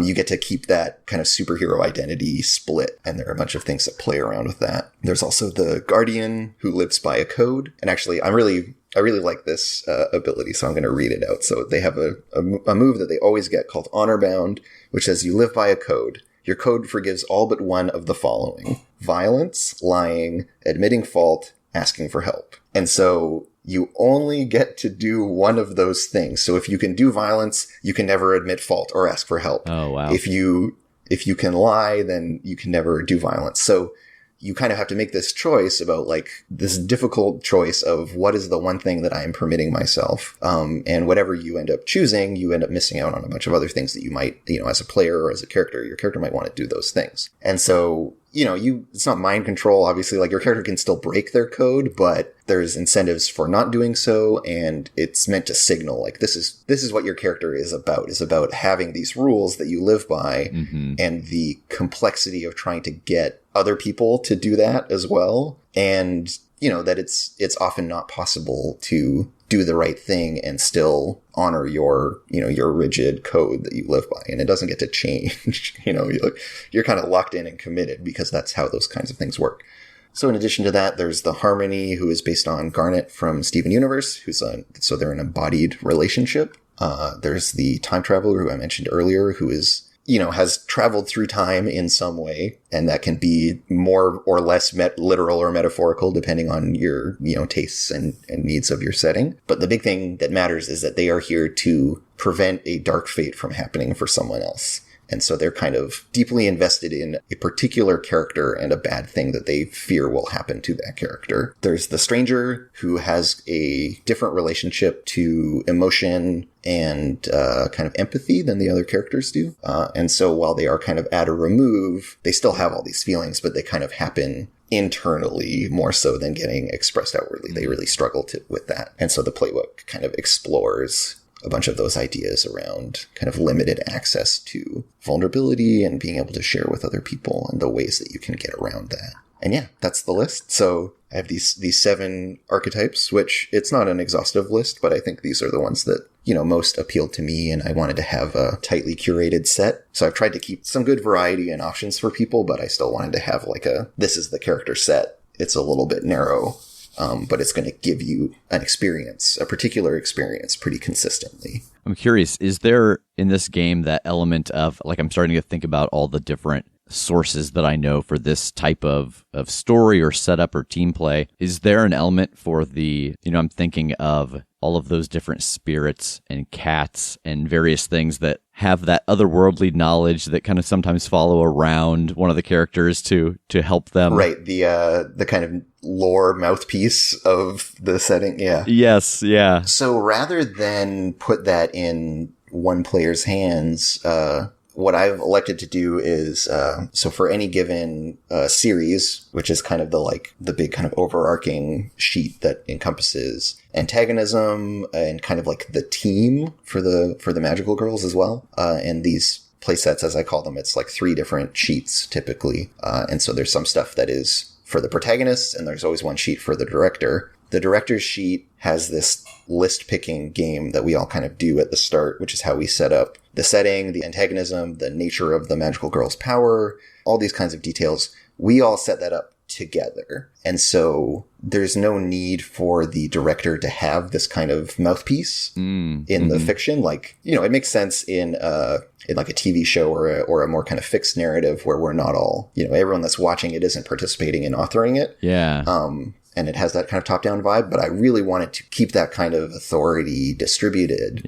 You get to keep that kind of superhero identity split, and there are a bunch of things that play around with that. There's also the Guardian, who lives by a code. And actually, I really like this ability, so I'm going to read it out. So they have a move that they always get called Honor Bound, which says you live by a code. Your code forgives all but one of the following: violence, lying, admitting fault, asking for help. And so you only get to do one of those things. So if you can do violence, you can never admit fault or ask for help. Oh, wow. If you can lie, then you can never do violence. So you kind of have to make this choice about this difficult choice of what is the one thing that I'm permitting myself. And whatever you end up choosing, you end up missing out on a bunch of other things that you might, as a player or as a character, your character might want to do those things. And so, it's not mind control. Obviously, your character can still break their code, but there's incentives for not doing so. And it's meant to signal this is what your character is about having these rules that you live by, and the complexity of trying to get other people to do that as well. And, that it's often not possible to do the right thing and still honor your rigid code that you live by. And it doesn't get to change. You're kind of locked in and committed because that's how those kinds of things work. So in addition to that, there's the Harmony, who is based on Garnet from Steven Universe, so they're an embodied relationship. There's the Time Traveler, who I mentioned earlier, who is, has traveled through time in some way, and that can be more or less literal or metaphorical, depending on your, tastes and needs of your setting. But the big thing that matters is that they are here to prevent a dark fate from happening for someone else. And so they're kind of deeply invested in a particular character and a bad thing that they fear will happen to that character. There's the Stranger, who has a different relationship to emotion and kind of empathy than the other characters do. And so while they are kind of at a remove, they still have all these feelings, but they kind of happen internally more so than getting expressed outwardly. They really struggle with that. And so the playbook kind of explores a bunch of those ideas around kind of limited access to vulnerability and being able to share with other people and the ways that you can get around that. And yeah, that's the list. So I have these 7 archetypes, which it's not an exhaustive list, but I think these are the ones that, most appealed to me, and I wanted to have a tightly curated set. So I've tried to keep some good variety and options for people, but I still wanted to have this is the character set. It's a little bit narrow. But it's going to give you an experience, a particular experience, pretty consistently. I'm curious, is there in this game that element of, I'm starting to think about all the different sources that I know for this type of story or setup or team play? Is there an element for the, I'm thinking of all of those different spirits and cats and various things that have that otherworldly knowledge that kind of sometimes follow around one of the characters to help them. Right. The kind of lore mouthpiece of the setting. Yeah. Yes. Yeah. So rather than put that in one player's hands, what I've elected to do is, so for any given series, which is kind of the big kind of overarching sheet that encompasses antagonism and kind of the team for the magical girls as well. And these play sets, as I call them, it's 3 different sheets typically. And so there's some stuff that is for the protagonists, and there's always one sheet for the director. The director's sheet has this list picking game that we all kind of do at the start, which is how we set up the setting, the antagonism, the nature of the magical girl's power, all these kinds of details. We all set that up together. And so there's no need for the director to have this kind of mouthpiece in the fiction. It makes sense in a TV show or a more kind of fixed narrative where we're not all, everyone that's watching it isn't participating in authoring it. Yeah. And it has that kind of top-down vibe, but I really wanted to keep that kind of authority distributed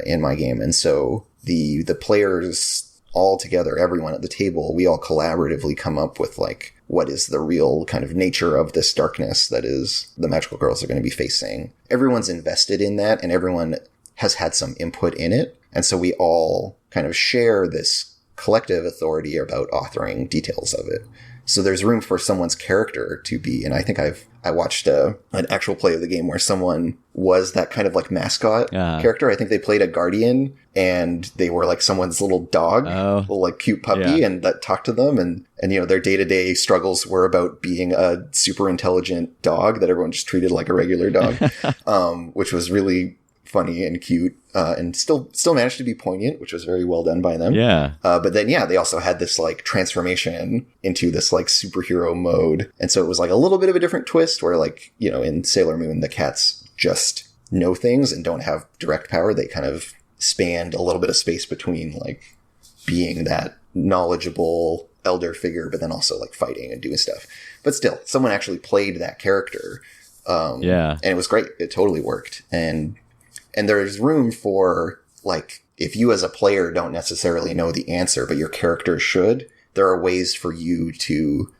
in my game. And so the players all together, everyone at the table, we all collaboratively come up with what is the real kind of nature of this darkness that is the magical girls are going to be facing. Everyone's invested in that, and everyone has had some input in it. And so we all kind of share this collective authority about authoring details of it. So there's room for someone's character to be, and I think I watched an actual play of the game where someone was that kind of like mascot character. I think they played a guardian and they were like someone's little dog, little like cute puppy, and that talked to them. And you know, their day-to-day struggles were about being a super intelligent dog that everyone just treated like a regular dog, which was really funny and cute, and still managed to be poignant, which was very well done by them. Yeah. But then, they also had this like transformation into this like superhero mode. And so it was like a little bit of a different twist where like, you know, in Sailor Moon, the cats just know things and don't have direct power. They kind of spanned a little bit of space between like being that knowledgeable elder figure, but then also like fighting and doing stuff. But still, someone actually played that character. And it was great. It totally worked. And there's room for, like, if you as a player don't necessarily know the answer, but your character should, there are ways for you to,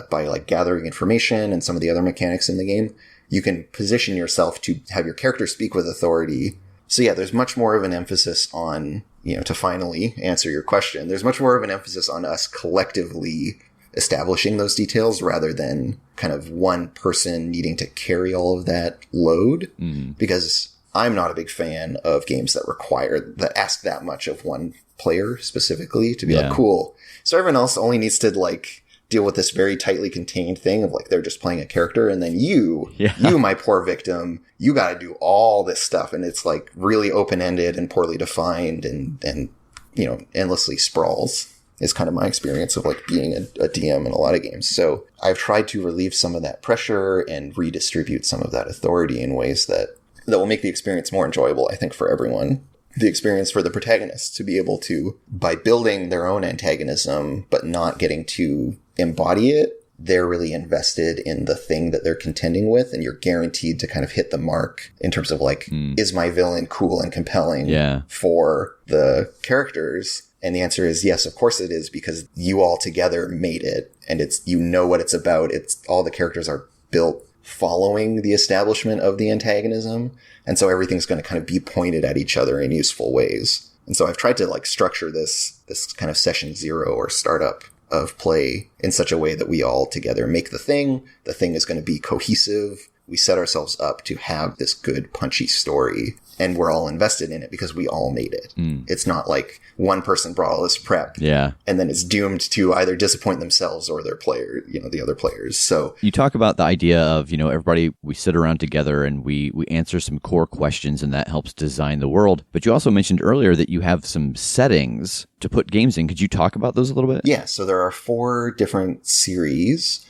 by, like, gathering information and some of the other mechanics in the game, you can position yourself to have your character speak with authority. So, there's much more of an emphasis on, you know, to finally answer your question, there's much more of an emphasis on us collectively establishing those details rather than kind of one person needing to carry all of that load. Because I'm not a big fan of games that ask that much of one player specifically to be like, cool. So everyone else only needs to like deal with this very tightly contained thing of like, they're just playing a character. And then you, my poor victim, you got to do all this stuff. And it's like really open-ended and poorly defined and, you know, endlessly sprawls is kind of my experience of like being a DM in a lot of games. So I've tried to relieve some of that pressure and redistribute some of that authority in ways that will make the experience more enjoyable, I think, for everyone. The experience for the protagonists to be able to, by building their own antagonism, but not getting to embody it, they're really invested in the thing that they're contending with, and you're guaranteed to kind of hit the mark in terms of like, is my villain cool and compelling for the characters? And the answer is yes, of course it is, because you all together made it, and it's, you know what it's about. It's all the characters are built following the establishment of the antagonism. And so everything's going to kind of be pointed at each other in useful ways. And so I've tried to like structure this kind of session zero or startup of play in such a way that we all together make the thing. The thing is going to be cohesive. We set ourselves up to have this good, punchy story, and we're all invested in it because we all made it. It's not like one person brought all this prep, and then it's doomed to either disappoint themselves or their player, you know, the other players. So you talk about the idea of, you know, everybody, we sit around together and we answer some core questions, and that helps design the world. But you also mentioned earlier that you have some settings to put games in. Could you talk about those a little bit? Yeah. So there are 4 different series.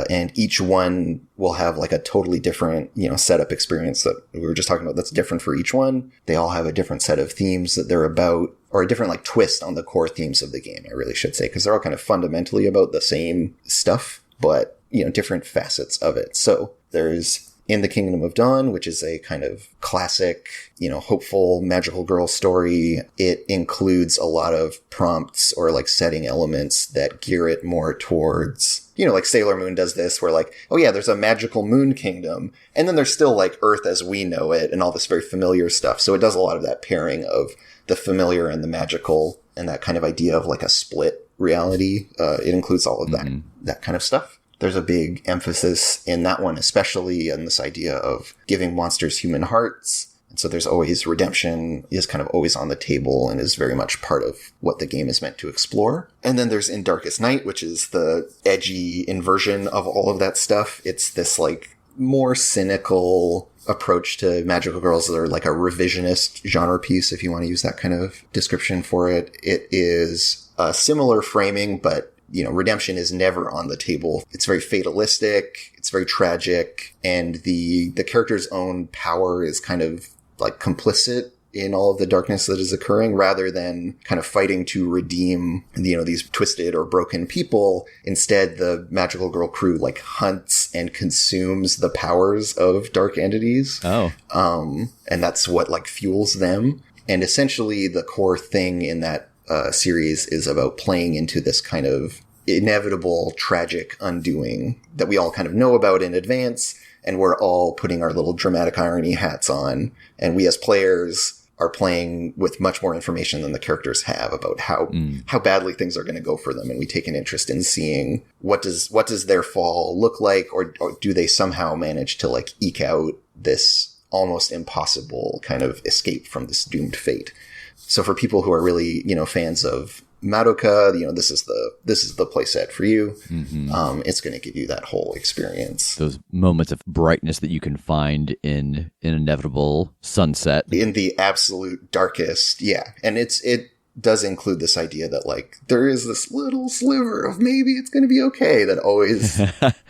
And each one will have like a totally different, you know, setup experience that we were just talking about that's different for each one. They all have a different set of themes that they're about, or a different like twist on the core themes of the game, I really should say, because they're all kind of fundamentally about the same stuff, but, you know, different facets of it. So there's In the Kingdom of Dawn, which is a kind of classic, you know, hopeful magical girl story. It includes a lot of prompts or like setting elements that gear it more towards, you know, like Sailor Moon does this where like, oh yeah, there's a magical moon kingdom. And then there's still like Earth as we know it and all this very familiar stuff. So it does a lot of that pairing of the familiar and the magical and that kind of idea of like a split reality. It includes all of that kind of stuff. There's a big emphasis in that one, especially on this idea of giving monsters human hearts. And so there's always redemption is kind of always on the table and is very much part of what the game is meant to explore. And then there's In Darkest Night, which is the edgy inversion of all of that stuff. It's this like more cynical approach to magical girls that are like a revisionist genre piece, if you want to use that kind of description for it. It is a similar framing, but you know, redemption is never on the table. It's very fatalistic. It's very tragic. And the character's own power is kind of like complicit in all of the darkness that is occurring rather than kind of fighting to redeem, you know, these twisted or broken people. Instead, the magical girl crew like hunts and consumes the powers of dark entities. And that's what like fuels them. And essentially the core thing in that series is about playing into this kind of inevitable tragic undoing that we all kind of know about in advance, and we're all putting our little dramatic irony hats on, and we as players are playing with much more information than the characters have about how badly things are going to go for them. And we take an interest in seeing what does their fall look like, or do they somehow manage to like eke out this almost impossible kind of escape from this doomed fate. So for people who are really, fans of Madoka, this is the playset for you. Mm-hmm. It's going to give you that whole experience. Those moments of brightness that you can find in an inevitable sunset. In the absolute darkest, yeah. And it does include this idea that, like, there is this little sliver of maybe it's going to be okay that always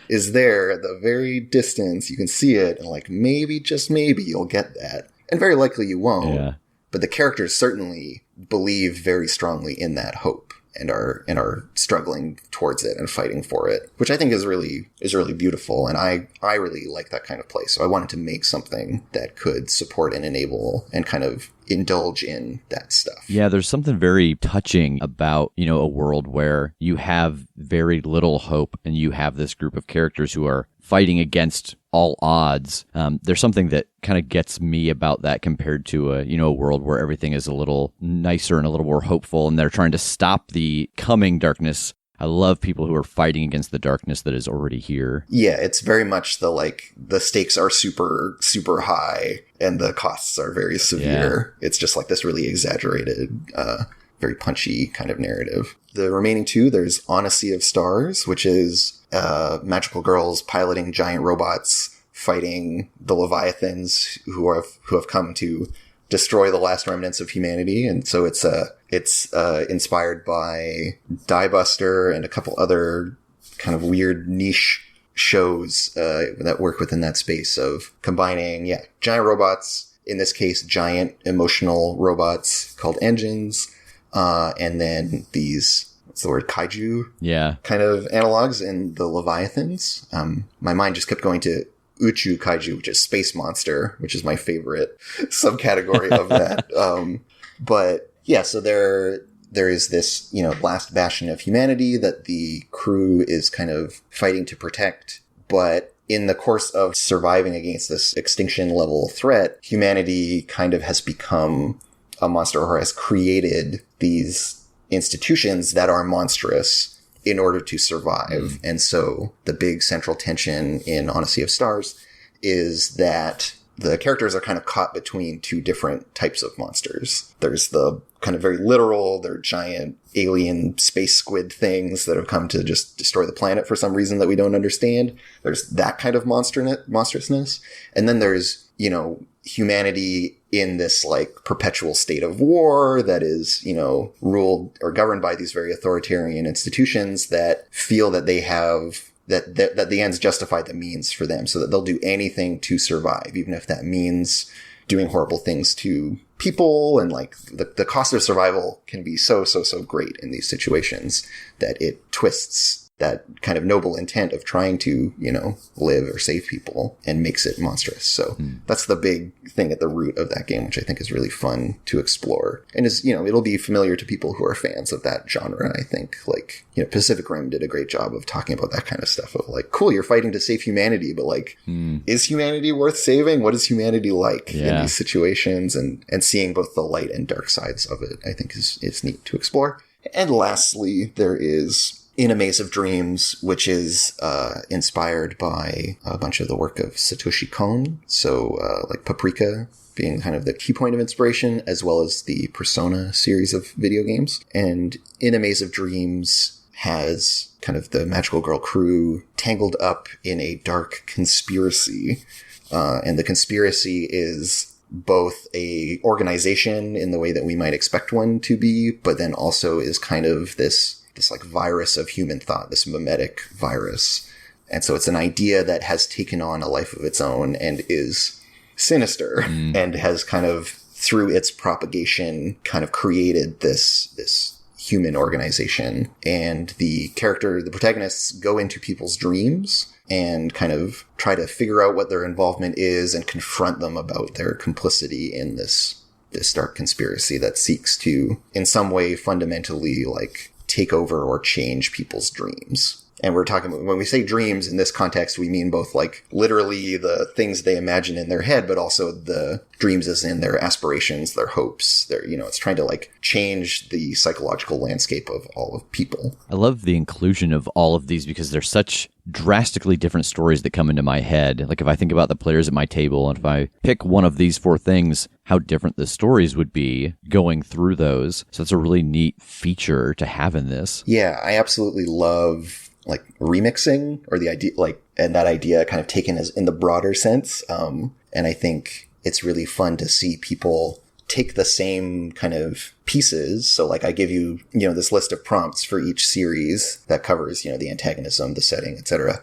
is there at the very distance. You can see it, and, like, maybe, just maybe, you'll get that. And very likely you won't. Yeah. But the characters certainly believe very strongly in that hope and are struggling towards it and fighting for it, which I think is really beautiful. And I really like that kind of play. So I wanted to make something that could support and enable and kind of indulge in that stuff. Yeah, there's something very touching about, a world where you have very little hope and you have this group of characters who are fighting against all odds. There's something that kind of gets me about that compared to a world where everything is a little nicer and a little more hopeful, and they're trying to stop the coming darkness. I love people who are fighting against the darkness that is already here. Yeah, it's very much the stakes are super, super high and the costs are very severe. Yeah. It's just like this really exaggerated, very punchy kind of narrative. The remaining two, there's On a Sea of Stars, which is magical girls piloting giant robots fighting the Leviathans who have come to destroy the last remnants of humanity. And so it's inspired by Die Buster and a couple other kind of weird niche shows that work within that space of combining, giant robots, in this case, giant emotional robots called engines, and then these, what's the word, kaiju kind of analogs in the Leviathans. My mind just kept going to Uchu Kaiju, which is space monster, which is my favorite subcategory of that. But yeah, so there is this, last bastion of humanity that the crew is kind of fighting to protect. But in the course of surviving against this extinction level threat, humanity kind of has become a monster, or has created these institutions that are monstrous in order to survive. And so the big central tension in On a Sea of Stars is that the characters are kind of caught between two different types of monsters. There's the kind of very literal, they're giant alien space squid things that have come to just destroy the planet for some reason that we don't understand. There's that kind of monstrousness. And then there's, humanity in this like perpetual state of war that is, ruled or governed by these very authoritarian institutions that feel that they have that the ends justify the means for them, so that they'll do anything to survive, even if that means doing horrible things to people. And like the cost of survival can be so great in these situations that it twists that kind of noble intent of trying to, live or save people and makes it monstrous. So that's the big thing at the root of that game, which I think is really fun to explore. And is, it'll be familiar to people who are fans of that genre. I think like, Pacific Rim did a great job of talking about that kind of stuff of like, cool, you're fighting to save humanity, but like, is humanity worth saving? What is humanity like in these situations? And seeing both the light and dark sides of it, I think is neat to explore. And lastly, there is In a Maze of Dreams, which is inspired by a bunch of the work of Satoshi Kon. So like Paprika being kind of the key point of inspiration, as well as the Persona series of video games. And In a Maze of Dreams has kind of the magical girl crew tangled up in a dark conspiracy. And the conspiracy is both a organization in the way that we might expect one to be, but then also is kind of this like virus of human thought, this mimetic virus. And so it's an idea that has taken on a life of its own and is sinister and has kind of, through its propagation, kind of created this human organization. And the protagonists go into people's dreams and kind of try to figure out what their involvement is and confront them about their complicity in this dark conspiracy that seeks to, in some way, fundamentally, like, take over or change people's dreams. And we're talking, when we say dreams in this context, we mean both like literally the things they imagine in their head, but also the dreams as in their aspirations, their hopes, their, it's trying to like change the psychological landscape of all of people. I love the inclusion of all of these because they're such drastically different stories that come into my head. Like if I think about the players at my table and if I pick one of these 4 things, how different the stories would be going through those. So it's a really neat feature to have in this. Yeah, I absolutely love like remixing or the idea, like, and that idea kind of taken as in the broader sense. And I think it's really fun to see people take the same kind of pieces. So like I give you, this list of prompts for each series that covers, the antagonism, the setting, etc.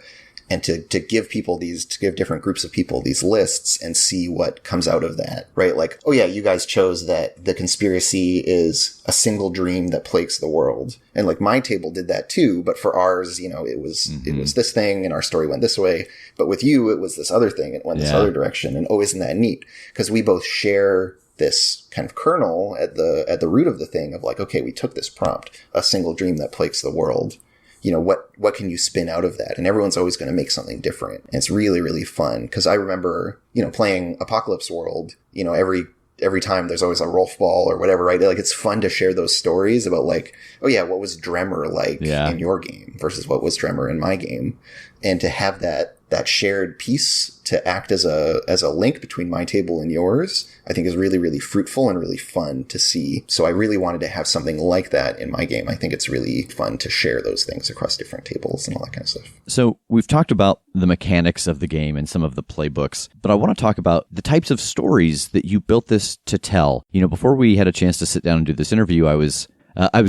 And to give people to give different groups of people these lists and see what comes out of that, right? Like, oh yeah, you guys chose that the conspiracy is a single dream that plagues the world. And like my table did that too, but for ours, it was this thing and our story went this way. But with you, it was this other thing. It went this other direction. And oh, isn't that neat? Because we both share this kind of kernel at the root of the thing of like, okay, we took this prompt, a single dream that plagues the world. What can you spin out of that? And everyone's always going to make something different. And it's really, really fun. Because I remember, playing Apocalypse World, every time there's always a Rolf ball or whatever, right? Like it's fun to share those stories about like, oh yeah, what was Dremmer like in your game versus what was Dremmer in my game. And to have that shared piece to act as a link between my table and yours, I think is really, really fruitful and really fun to see. So I really wanted to have something like that in my game. I think it's really fun to share those things across different tables and all that kind of stuff. So we've talked about the mechanics of the game and some of the playbooks, but I want to talk about the types of stories that you built this to tell. Before we had a chance to sit down and do this interview, I was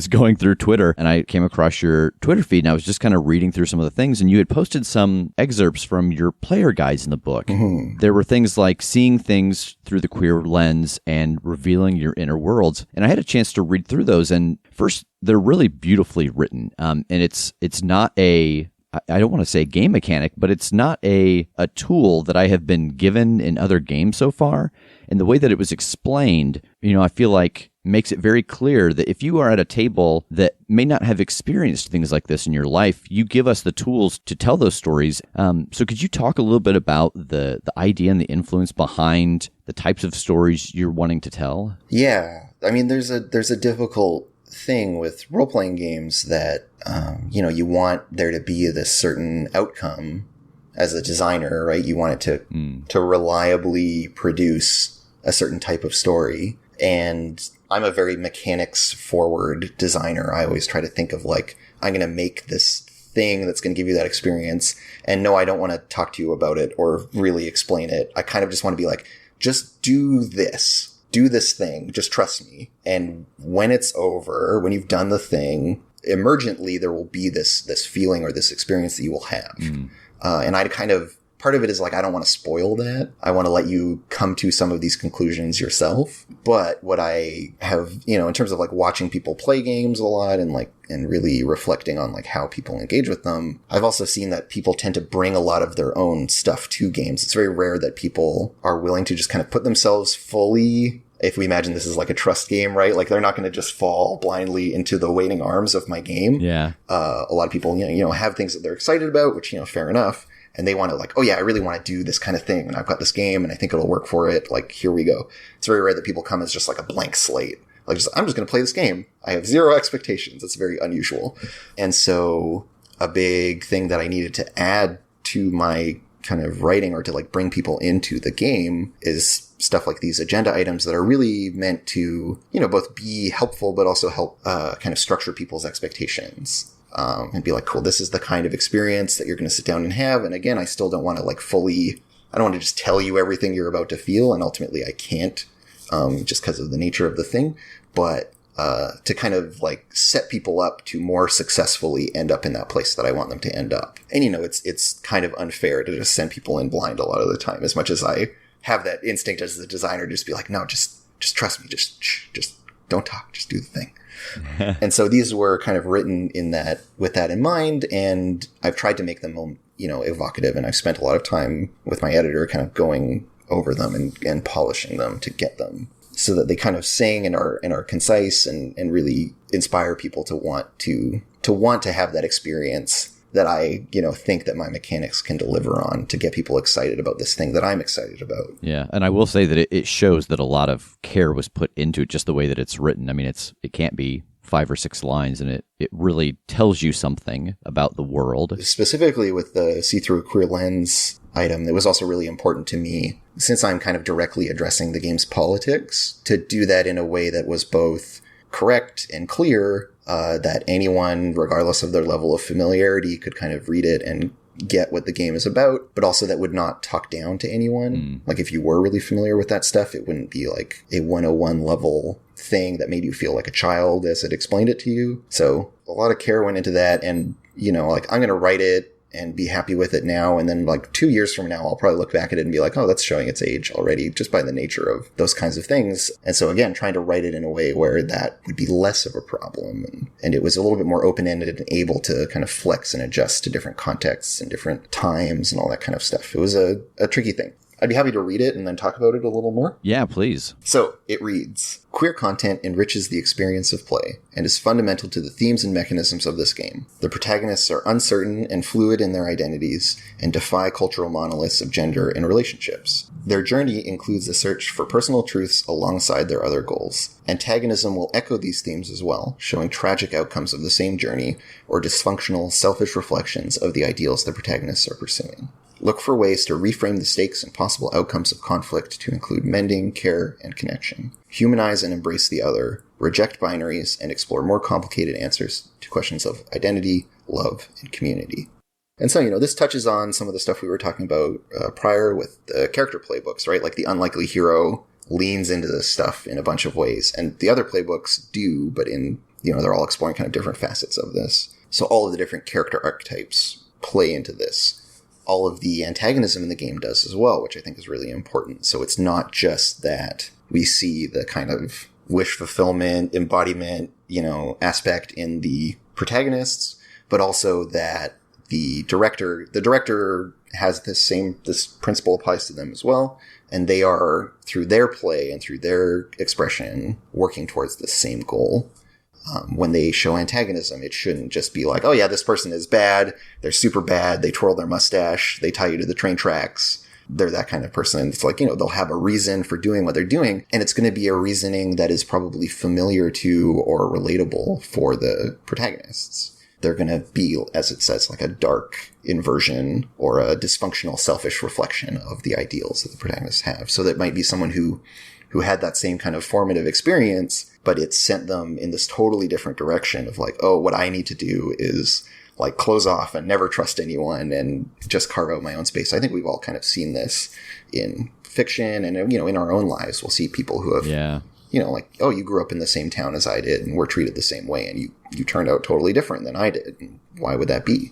going through Twitter and I came across your Twitter feed and I was just kind of reading through some of the things, and you had posted some excerpts from your player guides in the book. Mm-hmm. There were things like seeing things through the queer lens and revealing your inner worlds. And I had a chance to read through those. And first, they're really beautifully written. And it's not I don't want to say game mechanic, but it's not a tool that I have been given in other games so far. And the way that it was explained, I feel like makes it very clear that if you are at a table that may not have experienced things like this in your life, you give us the tools to tell those stories. So could you talk a little bit about the idea and the influence behind the types of stories you're wanting to tell? Yeah. I mean, there's a difficult thing with role-playing games that, you want there to be this certain outcome as a designer, right? You want it to reliably produce a certain type of story. And I'm a very mechanics-forward designer. I always try to think of like, I'm going to make this thing that's going to give you that experience. And no, I don't want to talk to you about it or really explain it. I kind of just want to be like, just do this. Do this thing. Just trust me. And when it's over, when you've done the thing, emergently, there will be this feeling or this experience that you will have. And I part of it is like, I don't want to spoil that. I want to let you come to some of these conclusions yourself. But what I have, in terms of like watching people play games a lot and really reflecting on like how people engage with them, I've also seen that people tend to bring a lot of their own stuff to games. It's very rare that people are willing to just kind of put themselves fully, if we imagine this is like a trust game, right? Like they're not going to just fall blindly into the waiting arms of my game. Yeah. A lot of people, have things that they're excited about, which, fair enough. And they want to like, oh yeah, I really want to do this kind of thing. And I've got this game and I think it'll work for it. Like, here we go. It's very rare that people come as just like a blank slate. Like, I'm just going to play this game. I have zero expectations. It's very unusual. And so a big thing that I needed to add to my kind of writing or to like bring people into the game is stuff like these agenda items that are really meant to, both be helpful, but also help kind of structure people's expectations. And be like, cool, this is the kind of experience that you're going to sit down and have. And again, I still don't want to like I don't want to just tell you everything you're about to feel. And ultimately I can't, just because of the nature of the thing. But to kind of like set people up to more successfully end up in that place that I want them to end up. And, it's kind of unfair to just send people in blind a lot of the time, as much as I have that instinct as the designer, just be like, no, just trust me. Just don't talk. Just do the thing. And so these were kind of written with that in mind. And I've tried to make them, evocative. And I've spent a lot of time with my editor kind of going over them and polishing them to get them so that they kind of sing and are concise and really inspire people to want to have that experience that I, think that my mechanics can deliver on to get people excited about this thing that I'm excited about. Yeah, and I will say that it shows that a lot of care was put into it, just the way that it's written. I mean, it can't be 5 or 6 lines, and it really tells you something about the world. Specifically with the see-through queer lens item, it was also really important to me, since I'm kind of directly addressing the game's politics, to do that in a way that was both correct and clear, that anyone, regardless of their level of familiarity, could kind of read it and get what the game is about, but also that would not talk down to anyone. Like, if you were really familiar with that stuff, it wouldn't be like a 101 level thing that made you feel like a child as it explained it to you. So a lot of care went into that, and, like, I'm going to write it and be happy with it now, and then like 2 years from now, I'll probably look back at it and be like, oh, that's showing its age already, just by the nature of those kinds of things. And so again, trying to write it in a way where that would be less of a problem, and it was a little bit more open-ended and able to kind of flex and adjust to different contexts and different times and all that kind of stuff. It was a tricky thing. I'd be happy to read it and then talk about it a little more. Yeah, please. So, it reads, queer content enriches the experience of play and is fundamental to the themes and mechanisms of this game. The protagonists are uncertain and fluid in their identities and defy cultural monoliths of gender and relationships. Their journey includes a search for personal truths alongside their other goals. Antagonism will echo these themes as well, showing tragic outcomes of the same journey or dysfunctional, selfish reflections of the ideals the protagonists are pursuing. Look for ways to reframe the stakes and possible outcomes of conflict to include mending, care, and connection. Humanize and embrace the other, reject binaries, and explore more complicated answers to questions of identity, love, and community. And so, this touches on some of the stuff we were talking about prior with the character playbooks, right? Like the unlikely hero leans into this stuff in a bunch of ways, and the other playbooks do, but they're all exploring kind of different facets of this. So all of the different character archetypes play into this. All of the antagonism in the game does as well, which I think is really important. So it's not just that we see the kind of wish fulfillment, embodiment, aspect in the protagonists, but also that the director has this principle applies to them as well. And they are, through their play and through their expression, working towards the same goal. When they show antagonism, it shouldn't just be like, oh yeah, this person is bad, they're super bad, they twirl their mustache, they tie you to the train tracks, they're that kind of person. It's like, they'll have a reason for doing what they're doing, and it's going to be a reasoning that is probably familiar to or relatable for the protagonists. They're going to be, as it says, like a dark inversion or a dysfunctional, selfish reflection of the ideals that the protagonists have. So that might be someone who had that same kind of formative experience, but it sent them in this totally different direction of like, oh, what I need to do is like close off and never trust anyone and just carve out my own space. I think we've all kind of seen this in fiction and, in our own lives. We'll see people who have, like, oh, you grew up in the same town as I did and were treated the same way, and you turned out totally different than I did. And why would that be?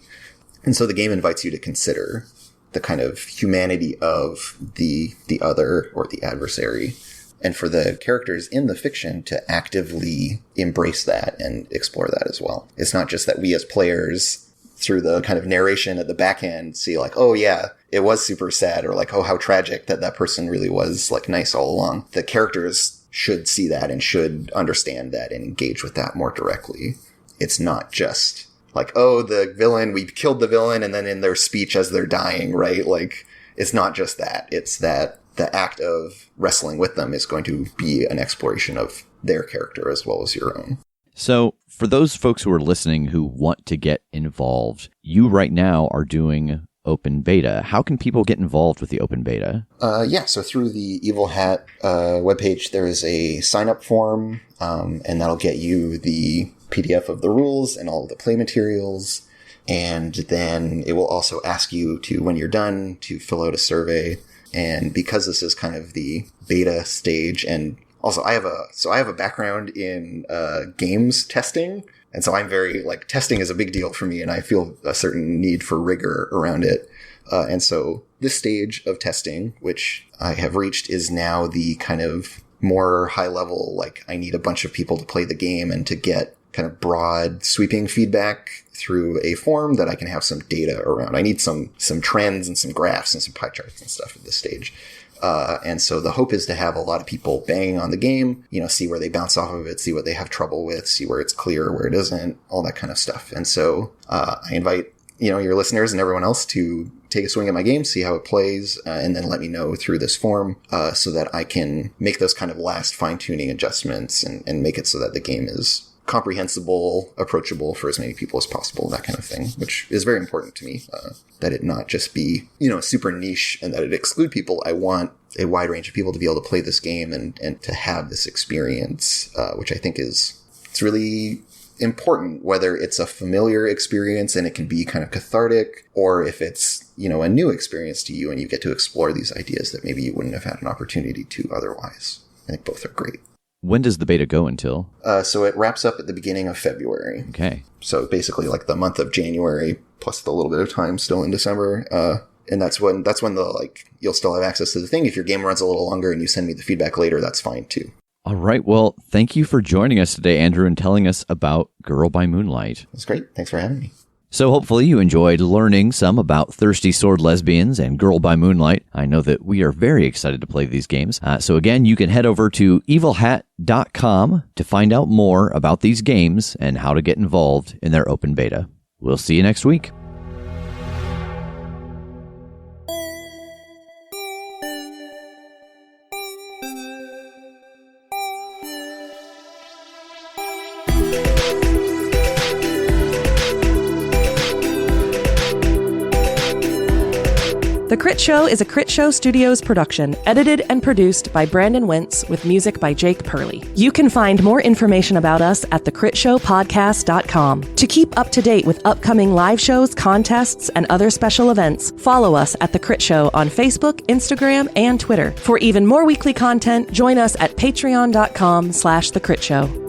And so the game invites you to consider the kind of humanity of the other or the adversary, and for the characters in the fiction to actively embrace that and explore that as well. It's not just that we as players, through the kind of narration at the back end, see like, oh yeah, it was super sad, or like, oh, how tragic that person really was like nice all along. The characters should see that and should understand that and engage with that more directly. It's not just like, oh, the villain, we killed the villain, and then in their speech as they're dying, right? Like, it's not just that. It's that the act of wrestling with them is going to be an exploration of their character as well as your own. So for those folks who are listening who want to get involved, you right now are doing open beta. How can people get involved with the open beta? So through the Evil Hat webpage, there is a sign-up form, and that'll get you the PDF of the rules and all of the play materials. And then it will also ask you to, when you're done, to fill out a survey. And because this is kind of the beta stage, and also I have a background in games testing, and so I'm very, like, testing is a big deal for me, and I feel a certain need for rigor around it. And so this stage of testing, which I have reached, is now the kind of more high level, like, I need a bunch of people to play the game and to get kind of broad sweeping feedback through a form that I can have some data around. I need some trends and some graphs and some pie charts and stuff at this stage. And so the hope is to have a lot of people banging on the game, see where they bounce off of it, see what they have trouble with, see where it's clear, where it isn't, all that kind of stuff. And so I invite your listeners and everyone else to take a swing at my game, see how it plays, and then let me know through this form so that I can make those kind of last fine-tuning adjustments and make it so that the game is comprehensible, approachable for as many people as possible, that kind of thing, which is very important to me, that it not just be, super niche and that it exclude people. I want a wide range of people to be able to play this game and to have this experience, which I think it's really important, whether it's a familiar experience and it can be kind of cathartic, or if it's, a new experience to you and you get to explore these ideas that maybe you wouldn't have had an opportunity to otherwise. I think both are great. When does the beta go until? So it wraps up at the beginning of February. Okay. So basically like the month of January plus the little bit of time still in December. And that's when you'll still have access to the thing. If your game runs a little longer and you send me the feedback later, that's fine too. All right. Well, thank you for joining us today, Andrew, and telling us about Girl by Moonlight. That's great. Thanks for having me. So hopefully you enjoyed learning some about Thirsty Sword Lesbians and Girl by Moonlight. I know that we are very excited to play these games. So again, you can head over to evilhat.com to find out more about these games and how to get involved in their open beta. We'll see you next week. The Crit Show is a Crit Show Studios production, edited and produced by Brandon Wentz with music by Jake Purley. You can find more information about us at thecritshowpodcast.com. To keep up to date with upcoming live shows, contests, and other special events, follow us at The Crit Show on Facebook, Instagram, and Twitter. For even more weekly content, join us at patreon.com/thecritShow.